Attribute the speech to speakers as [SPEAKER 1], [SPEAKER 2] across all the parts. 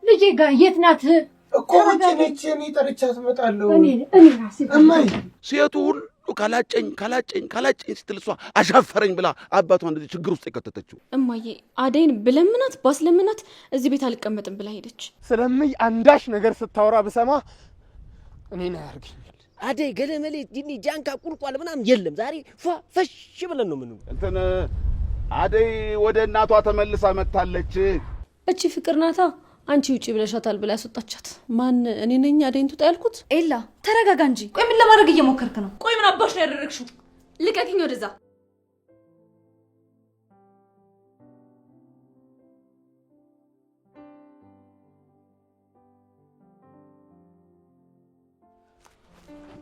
[SPEAKER 1] ልጄ ጋር የት ናት
[SPEAKER 2] እኮ ነች እኔ ጠርቻት እመጣለሁ
[SPEAKER 1] እኔ ራሴ
[SPEAKER 2] እማይ
[SPEAKER 3] ሴቱ ሁሉ ካላጨኝ ስትል እሷ አሻፈረኝ ብላ አባቷን እንደዚህ ችግር ውስጥ የከተተችው
[SPEAKER 4] እማዬ አደይን ብለምናት ባስለምናት እዚህ ቤት አልቀመጥም ብላ ሄደች
[SPEAKER 2] ስለምይ አንዳሽ ነገር ስታወራ ብሰማ እኔን አያርገኝ
[SPEAKER 5] አደይ ገለመሌ ዲኒ ጃንካ ቁልቋል ምናምን የለም ዛሬ ፈሽ ብለን ነው ምንም
[SPEAKER 3] እንትን አደይ ወደ እናቷ ተመልሳ መጣለች
[SPEAKER 4] እቺ ፍቅር ናታ አንቺ ውጪ ብለሻታል ብላ ያስወጣቻት ማን እኔ ነኝ አደይን ትውጣ ያልኩት
[SPEAKER 6] ኤላ ተረጋጋ እንጂ ቆይ ምን ለማድረግ እየሞከርክ ነው ቆይ ምን አባሽ ነው ያደረግሽው
[SPEAKER 4] ልቀቂኝ ወደዛ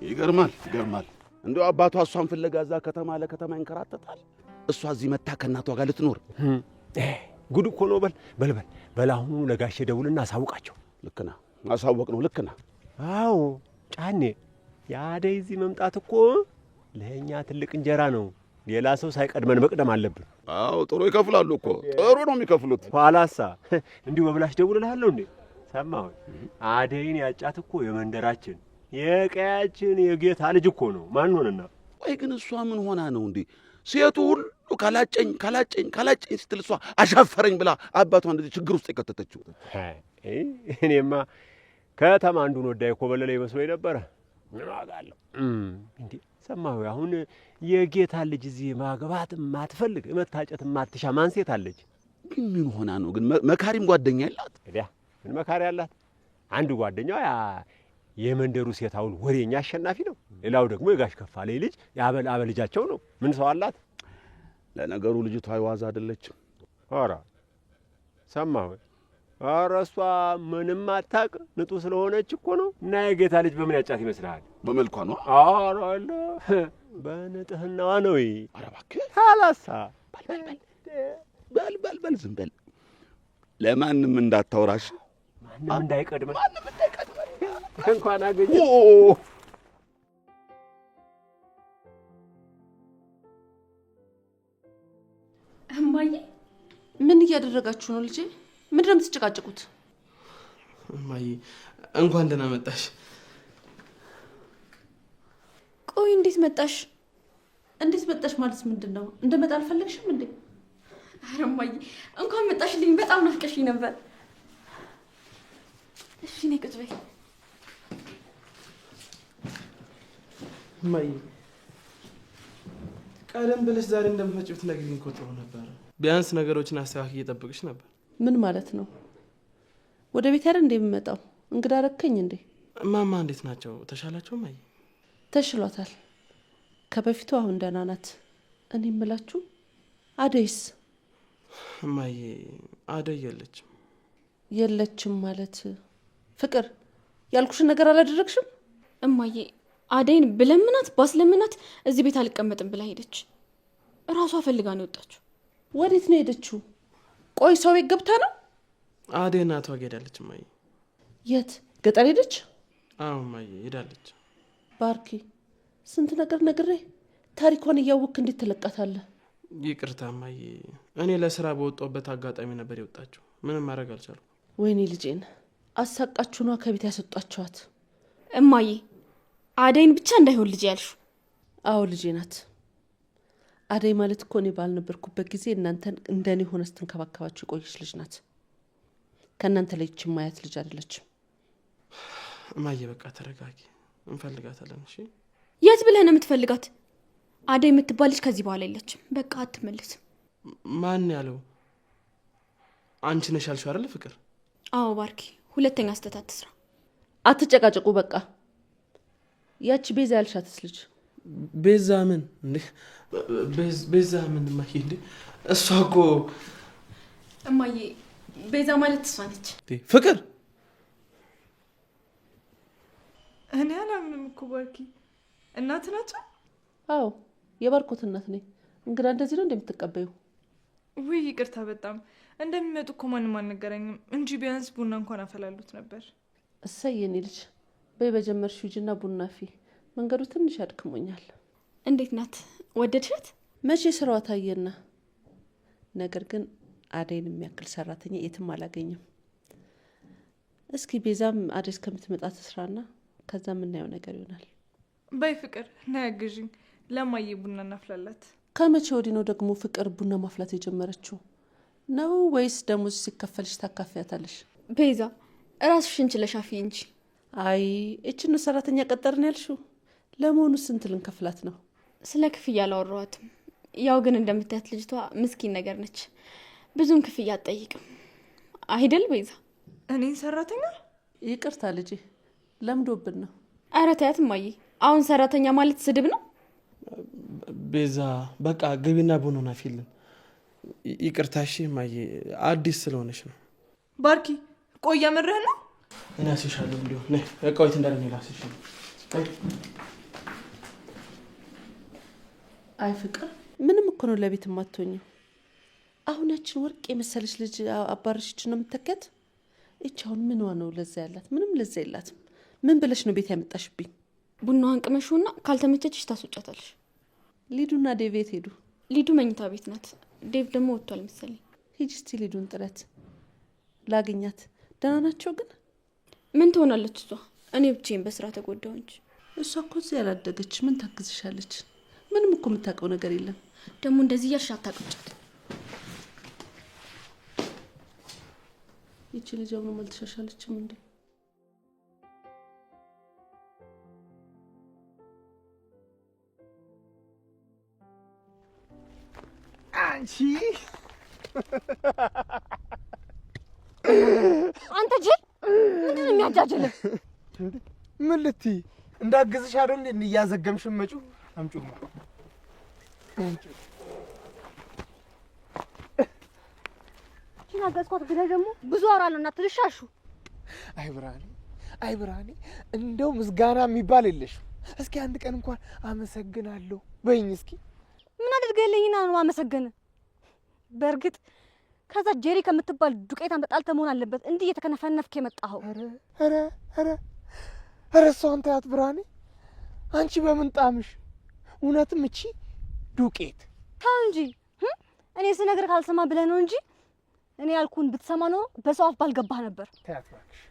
[SPEAKER 3] ይገርማል እንደው አባቷ እሷን ፍለጋ እዛ ከተማ ለከተማ ይንከራተታል እሷ እዚህ መታ ከእናቷ ጋር ልትኖር
[SPEAKER 5] ጉድ እኮ ነው በል አሁኑ ለጋሼ ደውልና አሳውቃቸው
[SPEAKER 3] ልክ ነህ ማሳወቅ ነው ልክ ነህ
[SPEAKER 5] አዎ ጫኔ የአደይ እዚህ መምጣት እኮ ለኛ ትልቅ እንጀራ ነው ሌላ ሰው ሳይቀድመን መቅደም አለብን
[SPEAKER 3] አዎ ጥሩ ይከፍላሉ እኮ ጥሩ ነው የሚከፍሉት
[SPEAKER 5] ኋላሳ እንዲሁ በብላሽ ደውልልሃለሁ እንዴ ሰማሁ አደይን ያጫት እኮ የመንደራችን የቀያችን የጌታ ልጅ እኮ ነው ማን ሆነና
[SPEAKER 3] ወይ ግን እሷ ምን ሆና ነው እንዴ ሴቱ ሁሉ ካላጨኝ ስትል እሷ አሻፈረኝ ብላ አባቷን እንደዚህ ችግር ውስጥ የከተተችው
[SPEAKER 5] እኔማ ከተማ አንዱን ወዳ የኮበለለ ይመስሎኝ ነበረ ምን ዋጋለሁ እንዴ ሰማሁ አሁን የጌታ ልጅ እዚህ ማግባት ማትፈልግ መታጨት ማትሻ ማን ሴት አለች
[SPEAKER 3] ግን ምን ሆና ነው ግን መካሪም ጓደኛ ያላት
[SPEAKER 5] እዲያ ምን መካሪ ያላት አንድ ጓደኛዋ የመንደሩ ሴት አሁን ወሬኛ አሸናፊ ነው ሌላው ደግሞ የጋሽ ከፋለ ልጅ ያበል አበልጃቸው ነው ምን ሰው አላት
[SPEAKER 3] ለነገሩ ልጅቷ አይዋዛ አይደለችም
[SPEAKER 5] ኧረ ሰማሁ ኧረ እሷ ምንም አታውቅ ንጡ ስለሆነች እኮ ነው እና የጌታ ልጅ በምን ያጫት ይመስልሃል
[SPEAKER 3] በመልኳ ነው
[SPEAKER 5] ኧረ አለ በንጥህናዋ ነው
[SPEAKER 3] ኧረ እባክህ
[SPEAKER 5] ታላሳ
[SPEAKER 3] በል ዝም በል ለማንም እንዳታወራሽ
[SPEAKER 5] ማንም እንዳይቀድመን እንኳን አገኘ
[SPEAKER 4] እማዬ ምን እያደረጋችሁ ነው ልጄ ምንድን ነው የምትጨቃጨቁት
[SPEAKER 2] እማዬ እንኳን ደህና መጣሽ
[SPEAKER 4] ቆይ እንዴት መጣሽ ማለት ምንድነው እንደመጣ አልፈለግሽም እንዴ ኧረ እማዬ እንኳን መጣሽልኝ በጣም ናፍቀሽኝ ነበር እሺ ነይ ቁጭ በይ
[SPEAKER 2] እማዬ ቀደም ብለሽ ዛሬ እንደምትመጪው ትነግሪኝ እኮ ጥሩ ነበር ቢያንስ ነገሮችን አስተካክዬ እየጠብቅሽ ነበር
[SPEAKER 4] ምን ማለት ነው ወደ ቤት አይደል እንደምመጣው እንግዳ ረከኝ እንዴ
[SPEAKER 2] ማማ እንዴት ናቸው ተሻላቸው እማዬ
[SPEAKER 4] ተሽሏታል ከበፊቱ አሁን ደህና ናት እኔ እምላችሁ አደይስ
[SPEAKER 2] እማዬ አደይ
[SPEAKER 4] የለችም ማለት ፍቅር ያልኩሽን ነገር አላደረግሽም እማዬ አደይን ብለምናት ባስለምናት እዚህ ቤት አልቀመጥም ብላ ሄደች ራሷ ፈልጋ ነው የወጣችው ወዴት ነው ሄደችው ቆይ ሰው ቤት ገብታ ነው
[SPEAKER 2] አደይ እናቷ ጋር ሄዳለች እማዬ
[SPEAKER 4] የት ገጠር ሄደች
[SPEAKER 2] አዎ እማዬ ሄዳለች
[SPEAKER 4] ባርኪ ስንት ነገር ነግሬ ታሪኳን እያወቅክ እንዴት ትለቃታለህ
[SPEAKER 2] ይቅርታ እማዬ እኔ ለስራ በወጣሁበት አጋጣሚ ነበር የወጣችው ምንም ማድረግ አልቻልኩም
[SPEAKER 4] ወይኔ ልጄን አሳቃችሁ ነው ከቤት ያስወጣችኋት
[SPEAKER 6] እማዬ አደይን ብቻ እንዳይሆን ልጅ ያልሹ
[SPEAKER 4] አዎ ልጄ ናት አደይ ማለት እኮ እኔ ባልነበርኩበት ጊዜ እናንተን እንደኔ ሆነ ስትንከባከባችሁ ቆየች ልጅ ናት ከእናንተ ላይ ማያት ልጅ አይደለችም
[SPEAKER 2] እማዬ በቃ ተረጋጊ እንፈልጋታለን እሺ
[SPEAKER 6] የት ብለህ ነው የምትፈልጋት አደይ የምትባል ልጅ ከዚህ በኋላ የለችም በቃ አትመለስም
[SPEAKER 2] ማን ያለው አንቺ ነሽ ያልሽው አይደል ፍቅር
[SPEAKER 6] አዎ ባርኪ ሁለተኛ ስተት አትስራ
[SPEAKER 4] አትጨቃጨቁ በቃ ያቺ ቤዛ ያልሻትስ ልጅ
[SPEAKER 2] ቤዛ ምን እንዴ ቤዛ ምን ማይሄድ እሷ እኮ
[SPEAKER 6] እማዬ ቤዛ ማለት እሷ ነች
[SPEAKER 2] ፍቅር
[SPEAKER 7] እኔ አላምንም እኮ ባርኪ እናት ናቸው
[SPEAKER 4] አዎ የባርኮት እናት ነኝ እንግዳ እንደዚህ ነው እንደምትቀበዩ
[SPEAKER 7] ውይ ይቅርታ በጣም እንደሚመጡ እኮ ማንም አልነገረኝም እንጂ ቢያንስ ቡና እንኳን አፈላሉት ነበር
[SPEAKER 4] እሰይ የኔ ልጅ በይ በጀመርሽው ሂጂና ቡና አፊ መንገዱ ትንሽ ያድክሞኛል
[SPEAKER 6] እንዴት ናት ወደድሻት
[SPEAKER 4] መቼ ስራዋ ታየና ነገር ግን አደይን የሚያክል ሰራተኛ የትም አላገኝም
[SPEAKER 2] እስኪ ቤዛም አዲስ ከምትመጣ ተስራና ከዛ ምናየው ነገር ይሆናል።
[SPEAKER 7] በይ ፍቅር ናያግዥኝ ለማዬ ቡና እናፍላላት።
[SPEAKER 2] ከመቼ ወዲህ ነው ደግሞ ፍቅር ቡና ማፍላት የጀመረችው? ነው ወይስ ደሞዝ ሲከፈልሽ ታካፊያታለሽ?
[SPEAKER 6] ቤዛ ራስሽን ችለሽ አፍይ እንጂ።
[SPEAKER 2] አይ እቺን ሰራተኛ ቀጠርን ያልሽው? ለመሆኑ ስንት ልንከፍላት ነው?
[SPEAKER 6] ስለ ክፍያ አላወራኋትም። ያው ግን እንደምታያት ልጅቷ ምስኪን ነገር ነች። ብዙም ክፍያ አትጠይቅም አይደል ቤዛ?
[SPEAKER 7] እኔን ሰራተኛ?
[SPEAKER 2] ይቅርታ ልጄ ለምዶብን ነው።
[SPEAKER 6] ኧረ ተያት እማዬ፣ አሁን ሰራተኛ ማለት ስድብ ነው።
[SPEAKER 2] ቤዛ በቃ ግቢና ቡናውን አፊልን። ይቅርታ እሺ እማዬ፣ አዲስ ስለሆነች ነው።
[SPEAKER 7] ባርኪ ቆያ መረህ ነው።
[SPEAKER 2] እኔ አስይሻለሁ። እንዲሁ ነይ እቃዊት እንዳለኝ ላስይሽ። አይ ፍቅር ምንም እኮ ነው ለቤት የማትሆኝው። አሁን ያችን ወርቅ የመሰለች ልጅ አባረሽችን ነው የምትተከት። እቺ አሁን ምንዋ ነው ለዛ ያላት? ምንም ለዛ የላትም። ምን ብለሽ ነው ቤት ያመጣሽብኝ?
[SPEAKER 6] ቡናዋን ቅመሹና ካልተመቸችሽ ታስወጫታለሽ።
[SPEAKER 2] ሊዱና ዴቭ የት ሄዱ?
[SPEAKER 6] ሊዱ መኝታ ቤት ናት። ዴቭ ደግሞ ወጥቷል መሰለኝ።
[SPEAKER 2] ሂጂ እስቲ ሊዱን ጥረት ላግኛት። ደህና ናቸው ግን?
[SPEAKER 6] ምን ትሆናለች እሷ? እኔ ብቻዬን በስራ ተጎዳሁ እንጂ።
[SPEAKER 2] እሷ እኮ እዚህ ያላደገች ምን ታግዝሻለች? ምንም እኮ የምታውቀው ነገር የለም።
[SPEAKER 6] ደግሞ እንደዚህ እያልሽ አታቅጫት።
[SPEAKER 2] ይቺ ልጅ አሁንም አልተሻሻለችም እንዴ?
[SPEAKER 1] አንቺ
[SPEAKER 8] አንተ ጅል ምንድን ነው የሚያጃጅልህ?
[SPEAKER 1] ምን ልትይ? እንዳግዝሽ አይደል እያዘገምሽ መጪው? አምጪው
[SPEAKER 8] አገዝኳት ብለህ ደግሞ ብዙ አወራለሁ እና ትልሻሹ።
[SPEAKER 1] አይ ብርሃኔ እንደው ምስጋና የሚባል የለሽም። እስኪ አንድ ቀን እንኳን አመሰግናለሁ በይኝ እስኪ።
[SPEAKER 8] ምን አድርገህልኝና ነው አመሰግን? በእርግጥ ከዛ ጄሪ ከምትባል ዱቄታን ተጣልተህ መሆን አለበት እንዲህ እየተከነፈነፍክ የመጣኸው።
[SPEAKER 1] ኧረ እሷን ተያት ብርሃኔ። አንቺ በምን ጣምሽ? እውነትም እቺ ዱቄት
[SPEAKER 8] ተው እንጂ። እኔ ስነግርህ ካልሰማ ብለህ ነው እንጂ እኔ ያልኩህን ብትሰማ ኖሮ በሰው አፍ ባልገባህ ነበር።
[SPEAKER 1] ተያት እባክሽ።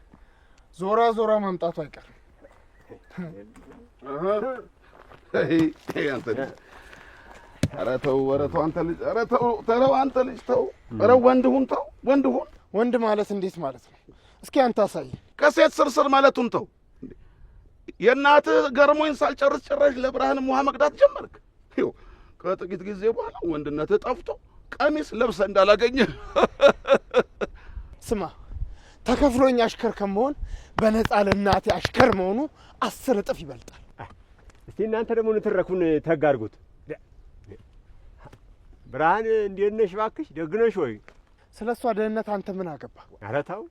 [SPEAKER 1] ዞራ ዞራ ማምጣቱ አይቀርም።
[SPEAKER 3] ኧረ ተው አንተ ልጅ፣ ኧረ ተው አንተ ልጅ ተው። ኧረ ወንድ ሁን ተው፣ ወንድ ሁን።
[SPEAKER 1] ወንድ ማለት እንዴት ማለት ነው? እስኪ አንተ አሳይ።
[SPEAKER 3] ከሴት ስርስር ማለቱን ተው። የእናትህ ገርሞኝ ሳልጨርስ ጭራሽ ለብርሃንም ውሃ መቅዳት ጀመርክ። ይኸው ከጥቂት ጊዜ በኋላ ወንድነትህ ጠፍቶ ቀሚስ ለብሰ እንዳላገኘ።
[SPEAKER 1] ስማ ተከፍሎኝ አሽከር ከመሆን በነፃ ለእናቴ አሽከር መሆኑ 10 እጥፍ ይበልጣል።
[SPEAKER 5] እስቲ እናንተ ደግሞ ንትረኩን ተጋርጉት። ብርሃን እንዴት ነሽ እባክሽ? ደግ ነሽ ወይ?
[SPEAKER 1] ስለ እሷ ደህንነት አንተ ምን አገባ?
[SPEAKER 5] ኧረ ተው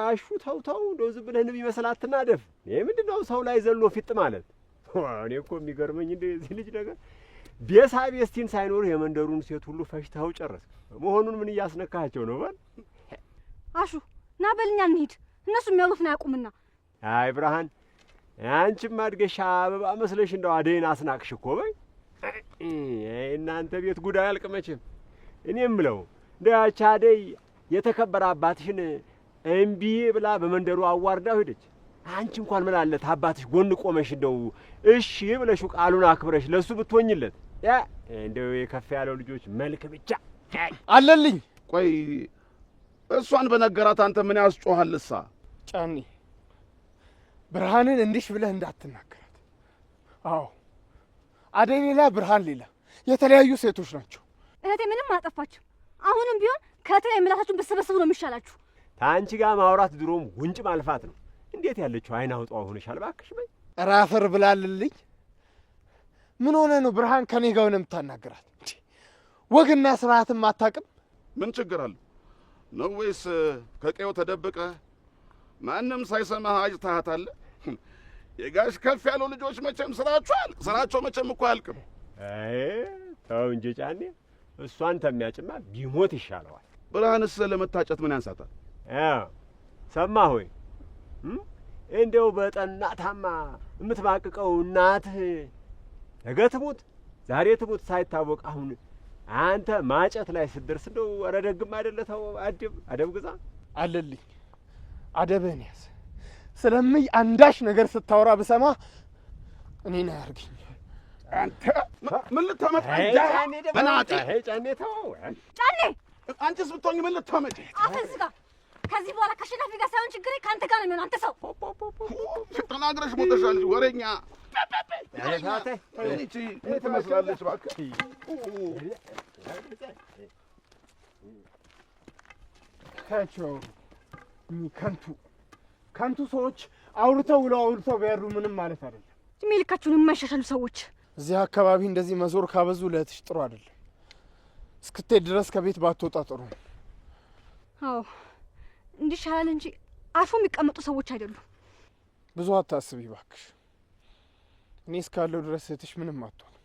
[SPEAKER 5] አሹ ተው። እንደው ዝም ብለህ ንብ ይመስል አትናደፍ። ይሄ ምንድን ነው ሰው ላይ ዘሎ ፊጥ ማለት? እኔ እኮ የሚገርመኝ እንደዚህ ልጅ ነገር ቤሳቤስቲን ሳይኖር የመንደሩን ሴት ሁሉ ፈሽተው ጨረስክ መሆኑን ምን እያስነካቸው ነው? በል
[SPEAKER 8] አሹ ና በልኛ እንሂድ። እነሱ የሚያሉትን አያውቁምና።
[SPEAKER 5] አይ ብርሃን አንቺም አድገሻ አበባ መስለሽ እንደው አደይን አስናቅሽ እኮ። በይ እናንተ ቤት ጉዳይ አልቅመችም። እኔ የምለው እንደው ያቺ አደይ የተከበረ አባትሽን እምቢ ብላ በመንደሩ አዋርዳው ሄደች። አንቺ እንኳን ምን አለት አባትሽ ጎን ቆመሽ እንደው እሺ ብለሽ ቃሉን አክብረሽ ለሱ ብትወኝለት። እንደው የከፍ ያለው ልጆች መልክ ብቻ
[SPEAKER 1] አለልኝ።
[SPEAKER 3] ቆይ እሷን በነገራት አንተ ምን ያስጮሃልሳ?
[SPEAKER 1] ጫኒ ብርሃንን እንዲሽ ብለህ እንዳትናገራት። አዎ አደይ ሌላ ብርሃን ሌላ የተለያዩ ሴቶች ናቸው።
[SPEAKER 8] እህቴ ምንም አጠፋችሁ። አሁንም ቢሆን ከእህቴ የምላታችሁን ብትሰበስቡ ነው የሚሻላችሁ።
[SPEAKER 5] ታንቺ ጋር ማውራት ድሮም ጉንጭ ማልፋት ነው። እንዴት ያለችው አይን አውጣው ሆነሻል እባክሽ። በይ
[SPEAKER 1] ራፈር ብላልልኝ። ምን ሆነ ነው ብርሃን ከኔ ጋር ነው የምታናገራት? ወግና ስርዓትም አታውቅም?
[SPEAKER 3] ምን ችግር አለው ነው? ወይስ ከቀየው ተደብቀ ማንም ሳይሰማህ አጅተሃታለህ? የጋሽ ከፍ ያለው ልጆች መቼም ስራቸው መቼም እኮ አያልቅም።
[SPEAKER 5] ተው እንጂ ጫኔ፣ እሷን ተሚያጭማ ቢሞት ይሻለዋል።
[SPEAKER 3] ብርሃንስ ለመታጨት ምን ያንሳታል?
[SPEAKER 5] ሰማህ ሆይ? እንደው በጠና ታማ የምትማቅቀው እናትህ ነገ ትሙት ዛሬ ትሙት ሳይታወቅ አሁን አንተ ማጨት ላይ ስትደርስ እንደው ኧረ ደግም አይደለ? ተው አደብ ግዛ።
[SPEAKER 1] አለልኝ አደብህን ያዝ። ስለምይ አንዳች ነገር ስታወራ ብሰማ እኔን አያርገኝ።
[SPEAKER 3] አንተ ምን ልታመጣ? በናትህ
[SPEAKER 5] ጫኔ ተው።
[SPEAKER 8] ጫኔ
[SPEAKER 3] አንቺስ ብትሆኚ ምን ልታመጪ?
[SPEAKER 8] አፍን ዝጋ። ከዚህ በኋላ ከአሸናፊ ጋር ሳይሆን ችግሬ ከአንተ ጋር ነው የሚሆነው። አንተ ሰው
[SPEAKER 3] ተናግረሽ ሞተሻል። ወሬኛ ትመስላለች። እባክህ
[SPEAKER 1] ታቸው ከንቱ ሰዎች አውርተው ውለው አውርተው ቢያሩ ምንም ማለት አይደለም።
[SPEAKER 8] እድሜ ልካችሁን የማይሻሻሉ ሰዎች
[SPEAKER 1] እዚህ አካባቢ እንደዚህ መዞር ካበዙ ለእህትሽ ጥሩ አይደለም። እስክትሄድ ድረስ ከቤት ባትወጣ ጥሩ ነው።
[SPEAKER 8] አዎ እንዲሻላል እንጂ አርፎ የሚቀመጡ ሰዎች አይደሉም።
[SPEAKER 1] ብዙ አታስቢ እባክሽ። እኔ እስካለሁ ድረስ እህትሽ ምንም አትሆንም።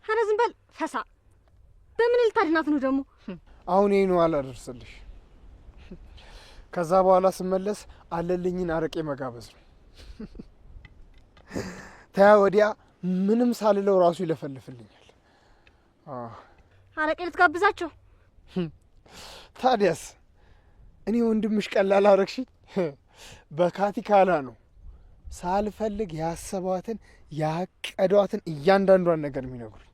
[SPEAKER 8] ኧረ ዝም በል ፈሳ። በምን ልታድናት ነው ደግሞ?
[SPEAKER 1] አሁን ይሄ ነው አላደርስልሽ። ከዛ በኋላ ስመለስ አለልኝን አረቄ መጋበዝ ነው። ታያ ወዲያ ምንም ሳልለው ራሱ ይለፈልፍልኛል።
[SPEAKER 8] አረቄ ልትጋብዛቸው?
[SPEAKER 1] ታዲያስ እኔ ወንድምሽ ቀላል አረግሽኝ። በካቲካላ ነው ሳልፈልግ ያሰቧትን ያቀዷትን እያንዳንዷን ነገር የሚነግሩኝ።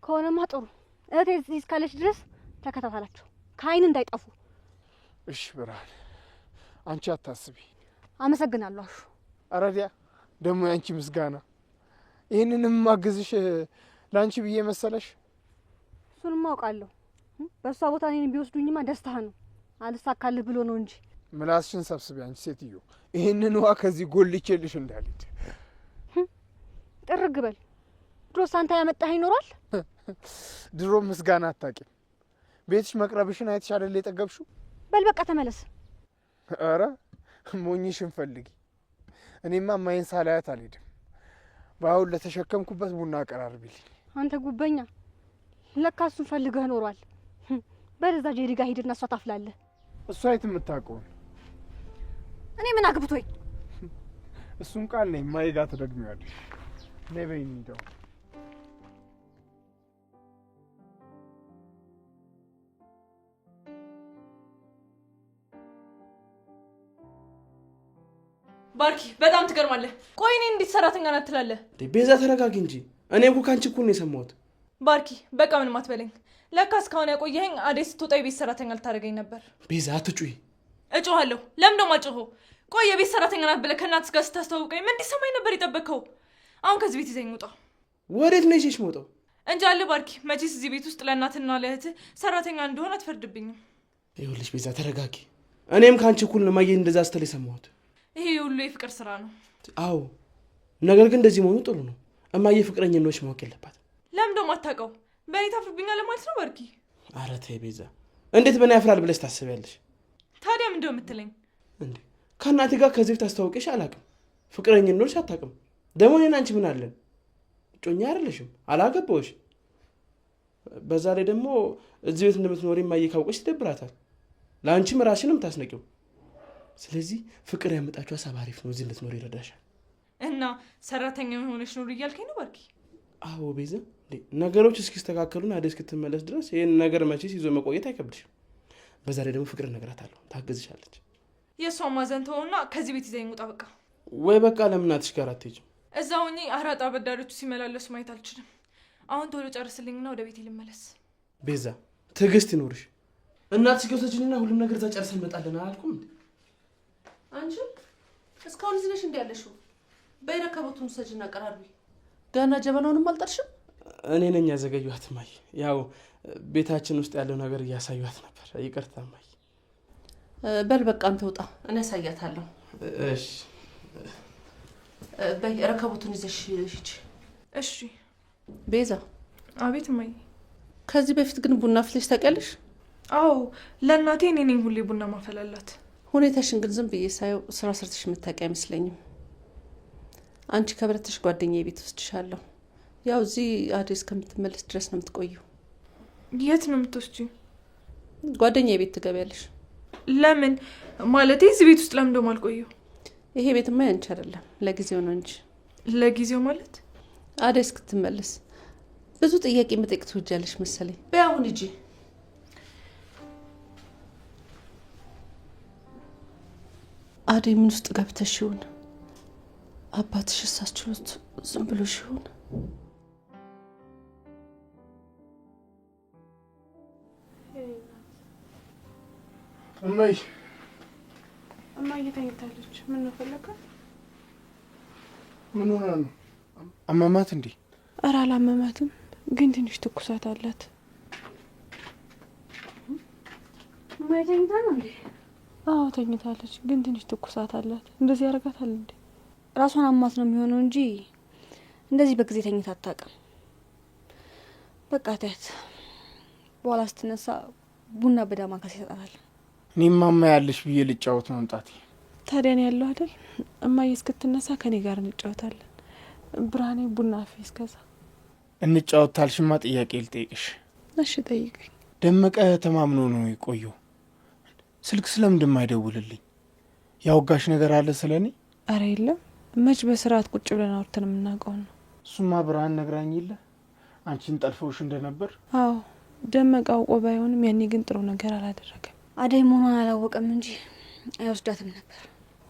[SPEAKER 8] ከሆነማ ጥሩ። እህቴ እዚህ እስካለች ድረስ ተከታተላቸው፣ ከአይን እንዳይጠፉ።
[SPEAKER 1] እሺ ብርሃን፣ አንቺ አታስቢ።
[SPEAKER 8] አመሰግናለሁ አሹ።
[SPEAKER 1] አረዲያ ደግሞ ያንቺ ምስጋና። ይህንንም ማግዝሽ ለአንቺ ብዬ መሰለሽ?
[SPEAKER 8] እሱንም አውቃለሁ። በእሷ ቦታ እኔን ቢወስዱኝማ ደስታህ ነው። አልሳካልህ ብሎ ነው እንጂ።
[SPEAKER 1] ምላስሽን ሰብስቢ አንቺ ሴትዮ። ይህንን ውሃ ከዚህ ጎልቼልሽ እንዳልሄድ
[SPEAKER 8] ጥርግ በል። ድሮስ አንተ ያመጣህ ይኖራል።
[SPEAKER 1] ድሮ ምስጋና አታውቂም። ቤትሽ መቅረብሽን አይተሽ አይደል የጠገብሽው?
[SPEAKER 8] በል በቃ ተመለስ።
[SPEAKER 1] ኧረ ሞኝሽን ፈልጊ። እኔማ ማይን ሳላያት አልሄድም። በአሁን ለተሸከምኩበት ቡና አቀራርቢልኝ።
[SPEAKER 8] አንተ ጉበኛ፣ ለካ እሱን ፈልገህ ኖሯል። በለዛ ጄሪ ጋር ሂድና እሷ ታፍላለህ።
[SPEAKER 1] እሷ የት የምታውቀውን?
[SPEAKER 8] እኔ ምን አግብቶኝ?
[SPEAKER 1] እሱን ቃል ነኝ ማይጋ ትደግሚዋለሽ። ነይ በይኝ እንደው
[SPEAKER 7] ባርኪ በጣም ትገርማለህ። ቆይ እኔ እንዴት ሰራተኛ ናት ትላለህ?
[SPEAKER 9] ቤዛ ተረጋጊ እንጂ እኔ እኮ ካንቺ እኩል ነው የሰማሁት።
[SPEAKER 7] ባርኪ በቃ ምንም አትበለኝ። ለካ እስካሁን ያቆየኸኝ አደይ ስትወጣ የቤት ሰራተኛ ልታደርገኝ ነበር።
[SPEAKER 9] ቤዛ አትጩይ።
[SPEAKER 7] እጮሃለሁ። ለምን ደሞ አጮኸው? ቆይ የቤት ሰራተኛ ናት ብለህ ከእናትህ ጋር ስታስተዋውቀኝ ምን እንዲሰማኝ ነበር የጠበቅከው? አሁን ከዚህ ቤት ይዘኝ ውጣ።
[SPEAKER 9] ወዴት ነው ይዤሽ የምወጣው?
[SPEAKER 7] እንጂ አለ ባርኪ፣ መቼስ እዚህ ቤት ውስጥ ለእናትና ለእህትህ ሰራተኛ እንደሆነ አትፈርድብኝም።
[SPEAKER 9] ይኸውልሽ ቤዛ ተረጋጊ። እኔም ካንቺ እኩል ነው ማየ እንደዛ ስትል የሰማሁት።
[SPEAKER 7] ይሄ ሁሉ የፍቅር ስራ ነው።
[SPEAKER 9] አዎ፣ ነገር ግን እንደዚህ መሆኑ ጥሩ ነው። እማዬ ፍቅረኛ ነሽ ማወቅ የለባት።
[SPEAKER 7] ለምን ደሞ አታውቀው? በእኔ ታፍርብኛለህ ማለት ነው ባርኪ?
[SPEAKER 9] ኧረ ተይ ቤዛ፣ እንዴት በእኔ ያፍራል ብለሽ ታስቢያለሽ?
[SPEAKER 7] ታዲያ ምን እንደው የምትለኝ
[SPEAKER 9] እንዴ? ከእናቴ ጋር ከዚህ በፊት አስተዋውቄሽ አላውቅም። ፍቅረኛ ነሽ አታውቅም። ደግሞ እኔና አንቺ ምን አለን? ጮኛ አይደለሽም፣ አላገባሁሽ። በዛ ላይ ደግሞ እዚህ ቤት እንደምትኖሪ እማዬ ካወቀች ይደብራታል። ለአንቺም ራስሽንም ታስነቂው። ስለዚህ ፍቅር ያመጣችሁ ሀሳብ አሪፍ ነው፣ እዚህ እንድትኖር ይረዳሻል።
[SPEAKER 7] እና ሰራተኛ ሆነሽ ኖር እያልከኝ ነው ባርኪ?
[SPEAKER 9] አዎ ቤዛ፣ ነገሮች እስኪስተካከሉና አደይ እስክትመለስ ድረስ ይህን ነገር መቼስ ይዞ መቆየት አይከብድሽም። በዛ ላይ ደግሞ ፍቅር እነግራታለሁ፣ ታግዝሻለች።
[SPEAKER 7] የእሷን ማዘን ተወውና ከዚህ ቤት ይዘኝ ውጣ በቃ።
[SPEAKER 9] ወይ በቃ ለምን እናትሽ ጋር አትሄጂም?
[SPEAKER 7] እዛ ሆኜ አራጣ አበዳሪዎቹ ሲመላለሱ ማየት አልችልም። አሁን ቶሎ ጨርስልኝና ወደ ቤቴ ልመለስ።
[SPEAKER 9] ቤዛ ትዕግስት ይኖርሽ። እናትሽ ጋር ተጅኒና ሁሉም ነገር እዛ ጨርሰን እንመጣለን አላልኩም እንዴ?
[SPEAKER 2] አንቺ እስካሁን እዚህ ነሽ እንዴ ያለሽው? በይረከቦቱን ሰጅና ቀራርቢ። ገና ጀበናውንም አልጠርሽም?
[SPEAKER 9] እኔ ነኝ ያዘገዩት እማዬ። ያው ቤታችን ውስጥ ያለው ነገር እያሳዩት ነበር። ይቅርታ እማዬ።
[SPEAKER 2] በል በቃ አንተ ውጣ፣ እኔ ያሳያታለሁ።
[SPEAKER 9] እሺ
[SPEAKER 2] በይ ረከቦቱን ይዘሽ ሂጂ።
[SPEAKER 7] እሺ
[SPEAKER 2] ቤዛ።
[SPEAKER 7] አቤት እማዬ።
[SPEAKER 2] ከዚህ በፊት ግን ቡና ፍለሽ ታውቂያለሽ?
[SPEAKER 7] አዎ ለእናቴ እኔ ነኝ ሁሌ ቡና ማፈላላት።
[SPEAKER 2] ሁኔታሽን ግን ዝም ብዬ ሳየው ስራ ሰርተሽ የምታውቂ አይመስለኝም። አንቺ ከብረትሽ ጓደኛዬ ቤት ወስድሻለሁ። ያው እዚህ አደይ እስከምትመለስ ድረስ ነው የምትቆየው።
[SPEAKER 7] የት ነው የምትወስጂው?
[SPEAKER 2] ጓደኛዬ ቤት ትገቢያለሽ።
[SPEAKER 7] ለምን ማለቴ እዚህ ቤት ውስጥ ለምን ደሞ አልቆየው?
[SPEAKER 2] ይሄ ቤትማ ያንቺ አይደለም፣ ለጊዜው ነው እንጂ።
[SPEAKER 7] ለጊዜው ማለት
[SPEAKER 2] አደይ እስክትመለስ ብዙ ጥያቄ መጠየቅ ትወጃለሽ መሰለኝ። በይ አሁን ሂጂ። አደይ ምን ውስጥ ገብተሽ ይሆን? አባትሽ እሳችሁት ዝም ብሎሽ ይሆን?
[SPEAKER 10] እማዬ ተኝታለች። ምን ነው ፈለከ?
[SPEAKER 1] ምን ሆና ነው? አመማት እንዴ?
[SPEAKER 10] ኧረ አላመማትም፣ ግን ትንሽ ትኩሳት አላት።
[SPEAKER 8] እማዬ ተኝታ ነው እንዴ?
[SPEAKER 10] አዎ ተኝታለች፣ ግን ትንሽ ትኩሳት አላት። እንደዚህ ያደርጋታል እንዴ?
[SPEAKER 8] ራሷን አሟት ነው የሚሆነው እንጂ እንደዚህ በጊዜ ተኝታ አታውቅም። በቃ ተያት፣ በኋላ ስትነሳ ቡና በዳማከሴ ይሰጣታል።
[SPEAKER 1] እኔም ማማ ያለሽ ብዬ ልጫወት መምጣቴ።
[SPEAKER 10] ታዲያ ነው ያለው አይደል? እማዬ እስክትነሳ ከኔ ጋር እንጫወታለን። ብርሃኔ ቡና አፌ እስከዛ
[SPEAKER 1] እንጫወት ታልሽማ ጥያቄ ልጠይቅሽ።
[SPEAKER 10] እሺ ጠይቀኝ።
[SPEAKER 1] ደመቀ ተማምኖ ነው የቆየው። ስልክ ስለምንድን አይደውልልኝ? ያወጋሽ ነገር አለ ስለኔ?
[SPEAKER 10] አረ የለም፣ መች በስርዓት ቁጭ ብለን አውርተን የምናውቀው ነው።
[SPEAKER 1] እሱማ ብርሃን ነግራኝ የለ አንቺን ጠልፈውሽ እንደነበር።
[SPEAKER 10] አዎ ደመቀ አውቆ ባይሆንም ያኔ ግን ጥሩ ነገር አላደረገም።
[SPEAKER 8] አደይ መሆኗን አላወቀም እንጂ አይወስዳትም ነበር።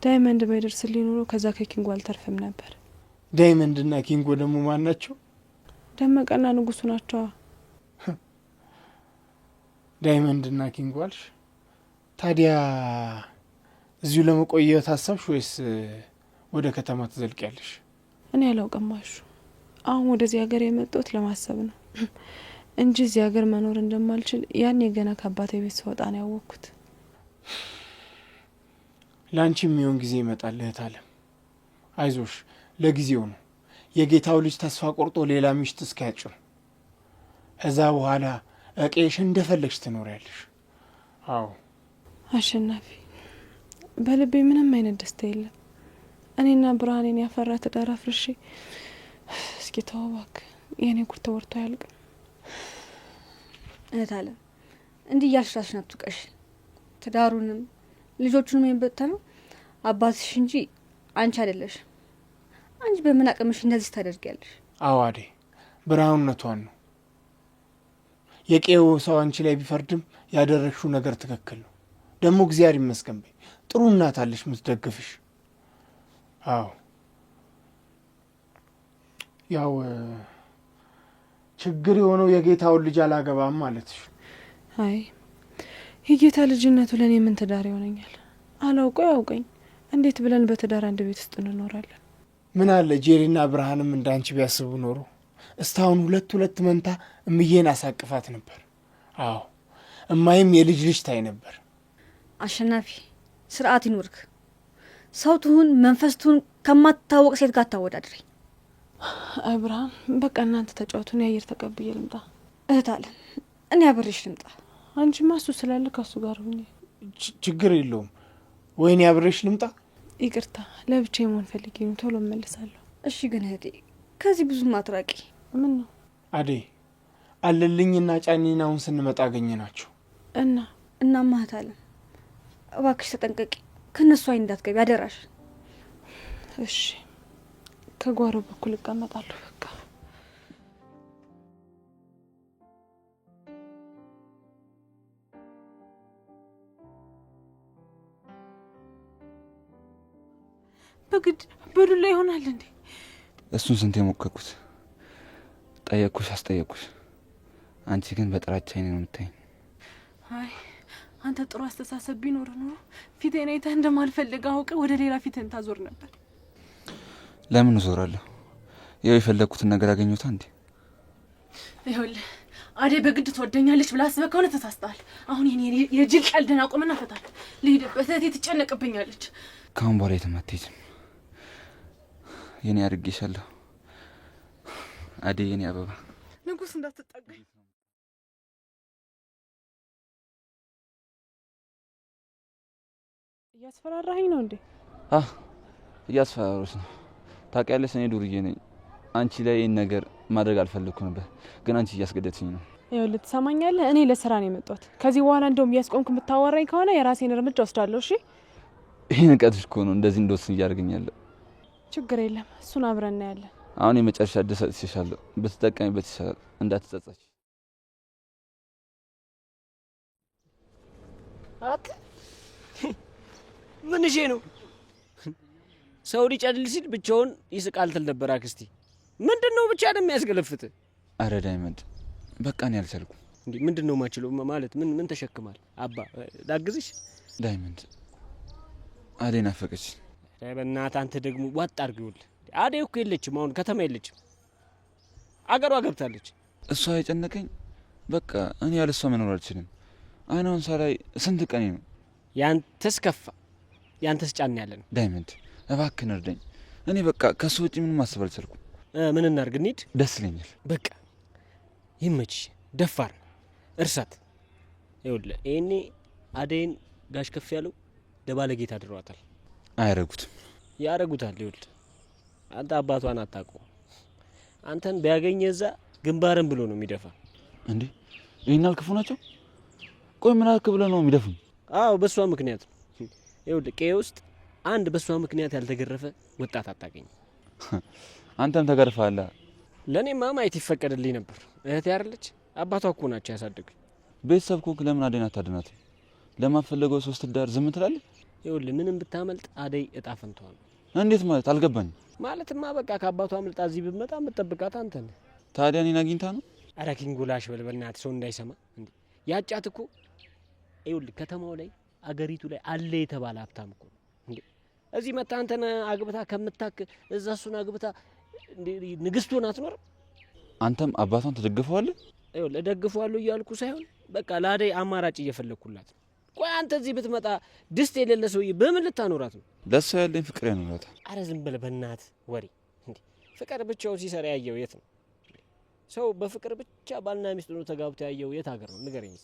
[SPEAKER 10] ዳይመንድ ባይደርስልኝ ኖሮ ከዛ ከኪንጎ አልተርፍም ነበር።
[SPEAKER 1] ዳይመንድና ኪንጎ ደግሞ ማን ናቸው?
[SPEAKER 10] ደመቀና ንጉሱ ናቸዋ።
[SPEAKER 1] ዳይመንድና ኪንጎ አልሽ? ታዲያ እዚሁ ለመቆየት ሀሳብሽ ወይስ ወደ ከተማ ትዘልቂያለሽ?
[SPEAKER 10] እኔ አላውቅማሹ። አሁን ወደዚህ ሀገር የመጣሁት ለማሰብ ነው እንጂ እዚህ ሀገር መኖር እንደማልችል ያኔ ገና ከአባቴ ቤት ስወጣ ነው ያወቅኩት።
[SPEAKER 1] ለአንቺ የሚሆን ጊዜ ይመጣል እህት አለም። አይዞሽ፣ ለጊዜው ነው። የጌታው ልጅ ተስፋ ቆርጦ ሌላ ሚስት እስኪያጭ ነው። ከዛ በኋላ እቄሽ እንደፈለግሽ ትኖሪያለሽ። አዎ
[SPEAKER 10] አሸናፊ፣ በልቤ ምንም አይነት ደስታ የለም። እኔና ብርሃኔን ያፈራ ትዳር አፍርሼ እስኪ ተው እባክህ፣ የእኔ ጉድ ተወርቶ አያልቅም።
[SPEAKER 8] እህት አለም እንዲህ እያልሽ ራስሽን አትውቀሽ። ትዳሩንም ልጆቹንም የበተነው አባትሽ እንጂ አንቺ አይደለሽ። አንቺ በምን አቅምሽ እንደዚህ ታደርጊያለሽ?
[SPEAKER 1] አዎ አደይ፣ ብርሃኑነቷን ነው። የቄው ሰው አንቺ ላይ ቢፈርድም ያደረግሽው ነገር ትክክል ነው። ደግሞ እግዚአብሔር ይመስገን በይ፣ ጥሩ እናት አለሽ የምትደግፍሽ። አዎ ያው ችግር የሆነው የጌታውን ልጅ አላገባም ማለትሽ።
[SPEAKER 10] አይ የጌታ ልጅነቱ ለእኔ ምን ትዳር ይሆነኛል? አላውቀው ያውቀኝ። እንዴት ብለን በትዳር አንድ ቤት ውስጥ እንኖራለን?
[SPEAKER 1] ምን አለ ጄሪና ብርሃንም እንዳንቺ ቢያስቡ ኖሮ እስታሁን ሁለት መንታ እምዬን አሳቅፋት ነበር። አዎ እማይም የልጅ ልጅ ታይ ነበር።
[SPEAKER 8] አሸናፊ ስርዓት ይኖርክ። ሰው ትሁን መንፈስ ትሁን ከማታወቅ ሴት ጋር ታወዳድረኝ።
[SPEAKER 10] አይ ብርሃን፣ በቃ እናንተ ተጫወቱን፣ የአየር ተቀብዬ ልምጣ።
[SPEAKER 8] እህት አለም እኔ አብሬሽ ልምጣ።
[SPEAKER 10] አንቺማ እሱ ስላለ ከሱ ጋር ሁኚ።
[SPEAKER 1] ችግር የለውም። ወይኔ አብሬሽ ልምጣ?
[SPEAKER 10] ይቅርታ፣ ለብቻ መሆን ፈልጌ ነው። ቶሎ እመልሳለሁ።
[SPEAKER 8] እሺ ግን እህቴ ከዚህ ብዙም አትራቂ።
[SPEAKER 10] ምን ነው
[SPEAKER 1] አደይ? አለልኝና ጫኔን አሁን ስንመጣ አገኘ ናቸው
[SPEAKER 8] እና እህት አለም እባክሽ ተጠንቀቂ፣ ከነሱ አይን እንዳትገቢ አደራሽ።
[SPEAKER 10] እሺ ከጓሮ በኩል እቀመጣለሁ። በቃ በግድ በዱላ ይሆናል እንዴ?
[SPEAKER 11] እሱን ስንት የሞከርኩት፣ ጠየቅኩሽ፣ አስጠየቅኩሽ። አንቺ ግን በጥራቻ አይኔ ነው የምታይኝ።
[SPEAKER 10] አይ አንተ ጥሩ አስተሳሰብ ቢኖር ኖሮ ፊቴን አይተህ እንደማልፈልግ አውቀ ወደ ሌላ ፊትን ታዞር ነበር።
[SPEAKER 11] ለምን እዞራለሁ? ያው የፈለግኩትን ነገር አገኘሁታ እንዴ?
[SPEAKER 10] ይኸውልህ አደይ በግድ ትወደኛለች ብላ አስበህ ከሆነ ተሳስተሃል። አሁን የኔ የጅል ቀልድን አቁምና ፈታል። ልሂድበት፣ እህቴ ትጨነቅብኛለች።
[SPEAKER 11] ካሁን በኋላ የትም አትሄጂም። የኔ አድርጌሻለሁ አደይ፣ የኔ አበባ።
[SPEAKER 10] ንጉስ እንዳትጠጋኝ። እያስፈራራኸኝ ነው እንዴ?
[SPEAKER 11] እያስፈራሮች ነው። ታውቂያለሽ፣ እኔ ዱርዬ ነኝ። አንቺ ላይ ይህን ነገር ማድረግ አልፈለግኩ ነበር፣ ግን አንቺ እያስገደድሽኝ ነው።
[SPEAKER 10] ይኸውልህ ትሰማኛለህ? እኔ ለስራ ነው የመጣሁት። ከዚህ በኋላ እንደውም እያስቆምክ የምታዋራኝ ከሆነ የራሴን እርምጃ ወስዳለሁ። እሺ?
[SPEAKER 11] ይህ ንቀትሽ እኮ ነው እንደዚህ እንደወስን እያደረገኛለሁ።
[SPEAKER 10] ችግር የለም፣ እሱን አብረን እናያለን።
[SPEAKER 11] አሁን የመጨረሻ እድል ሰጥቼሻለሁ፣ ብትጠቀሚበት ይሻላል፣ እንዳትጸጸች።
[SPEAKER 12] ምን እሺ ነው ሰው ሊጨልል ሲል ብቻውን ይስቃል ትል ነበር አክስቴ። ምንድነው ብቻ ነው የሚያስገለፍት?
[SPEAKER 11] አረ ዳይመንድ በቃ እኔ አልቻልኩም።
[SPEAKER 12] እንዴ ምንድነው ማችለው ማለት ምን ተሸክማል? አባ ላግዝሽ?
[SPEAKER 11] ዳይመንድ አደይ ናፈቀች።
[SPEAKER 12] በእናትህ አንተ ደግሞ ዋጥ አድርገውል። አደይ እኮ የለችም፣ አሁን ከተማ የለችም፣ አገሯ ገብታለች።
[SPEAKER 11] እሷ የጨነቀኝ በቃ እኔ ያለ እሷ መኖር አልችልም። አይናውን ሳላይ ስንት ቀኔ ነው።
[SPEAKER 12] ያንተስ ከፋ፣ ያንተስ ጫን ያለ ነው።
[SPEAKER 11] ዳይመንድ እባክህን እርዳኝ። እኔ በቃ ከሱ ውጪ ምንም ማሰብ አልቻልኩም።
[SPEAKER 12] ምን እናድርግ? እንሂድ።
[SPEAKER 11] ደስ ይለኛል።
[SPEAKER 12] በቃ ይመች። ደፋር እርሳት። ይኸውልህ ይሄኔ አደይን ጋሽ ከፍ ያለው ለባለጌታ አድረዋታል።
[SPEAKER 11] አያረጉትም።
[SPEAKER 12] ያረጉታል። ይኸውልህ አንተ አባቷን አታውቀውም። አንተን ቢያገኝ እዛ ግንባርን ብሎ ነው የሚደፋ።
[SPEAKER 11] እንዴ ይሄን አልክፉ ናቸው? ቆይ ምን አልክ ብለህ ነው የሚደፉኝ?
[SPEAKER 12] አዎ በሷ ምክንያት ነው። ይኸውልህ ቀዬ ውስጥ አንድ በሷ ምክንያት ያልተገረፈ ወጣት አታገኝ።
[SPEAKER 11] አንተም ተገርፈሃል።
[SPEAKER 12] ለእኔማ ማየት ይፈቀድልኝ ነበር። እህቴ አይደለች? አባቷ እኮ ናቸው ያሳደጉኝ።
[SPEAKER 11] ቤተሰብ ኮንክ ለምን አደይን አታድናትም? ለማፈለገው ሶስት ዳር ዝም ትላለህ?
[SPEAKER 12] ይኸውልህ ምንም ብታመልጥ አደይ እጣ ፈንታዋ ነው።
[SPEAKER 11] እንዴት ማለት? አልገባኝም።
[SPEAKER 12] ማለትማ በቃ ከአባቷ አምልጣ እዚህ ብትመጣ የምትጠብቃት አንተ ነህ።
[SPEAKER 11] ታዲያ እኔን አግኝታ ነው?
[SPEAKER 12] ኧረ ኪንጎላሽ በል በእናትህ፣ ሰው እንዳይሰማ እንዴ። ያጫት እኮ ይኸውልህ ከተማው ላይ አገሪቱ ላይ አለ የተባለ ሀብታም እኮ እንዴ። እዚህ መጣ አንተን አግብታ ከምታክ እዛ እሱን አግብታ ንግስቱን አትኖርም?
[SPEAKER 11] አንተም አባቷን ተደግፈዋለህ?
[SPEAKER 12] ይኸውልህ እደግፈዋለሁ እያልኩ ሳይሆን በቃ ለአደይ አማራጭ እየፈለግኩላት ነው። ቆይ አንተ እዚህ ብትመጣ ድስት የሌለ ሰውዬ በምን ልታኖራት ነው?
[SPEAKER 11] ለእሷ ያለኝ ፍቅር ያኖራታል።
[SPEAKER 12] አረ ዝም በል በእናትህ ወሬ እንዴ። ፍቅር ብቻው ሲሰራ ያየው የት ነው? ሰው በፍቅር ብቻ ባልና ሚስት ነው ተጋብቶ ያየው የት ሀገር ነው? ንገረኝ።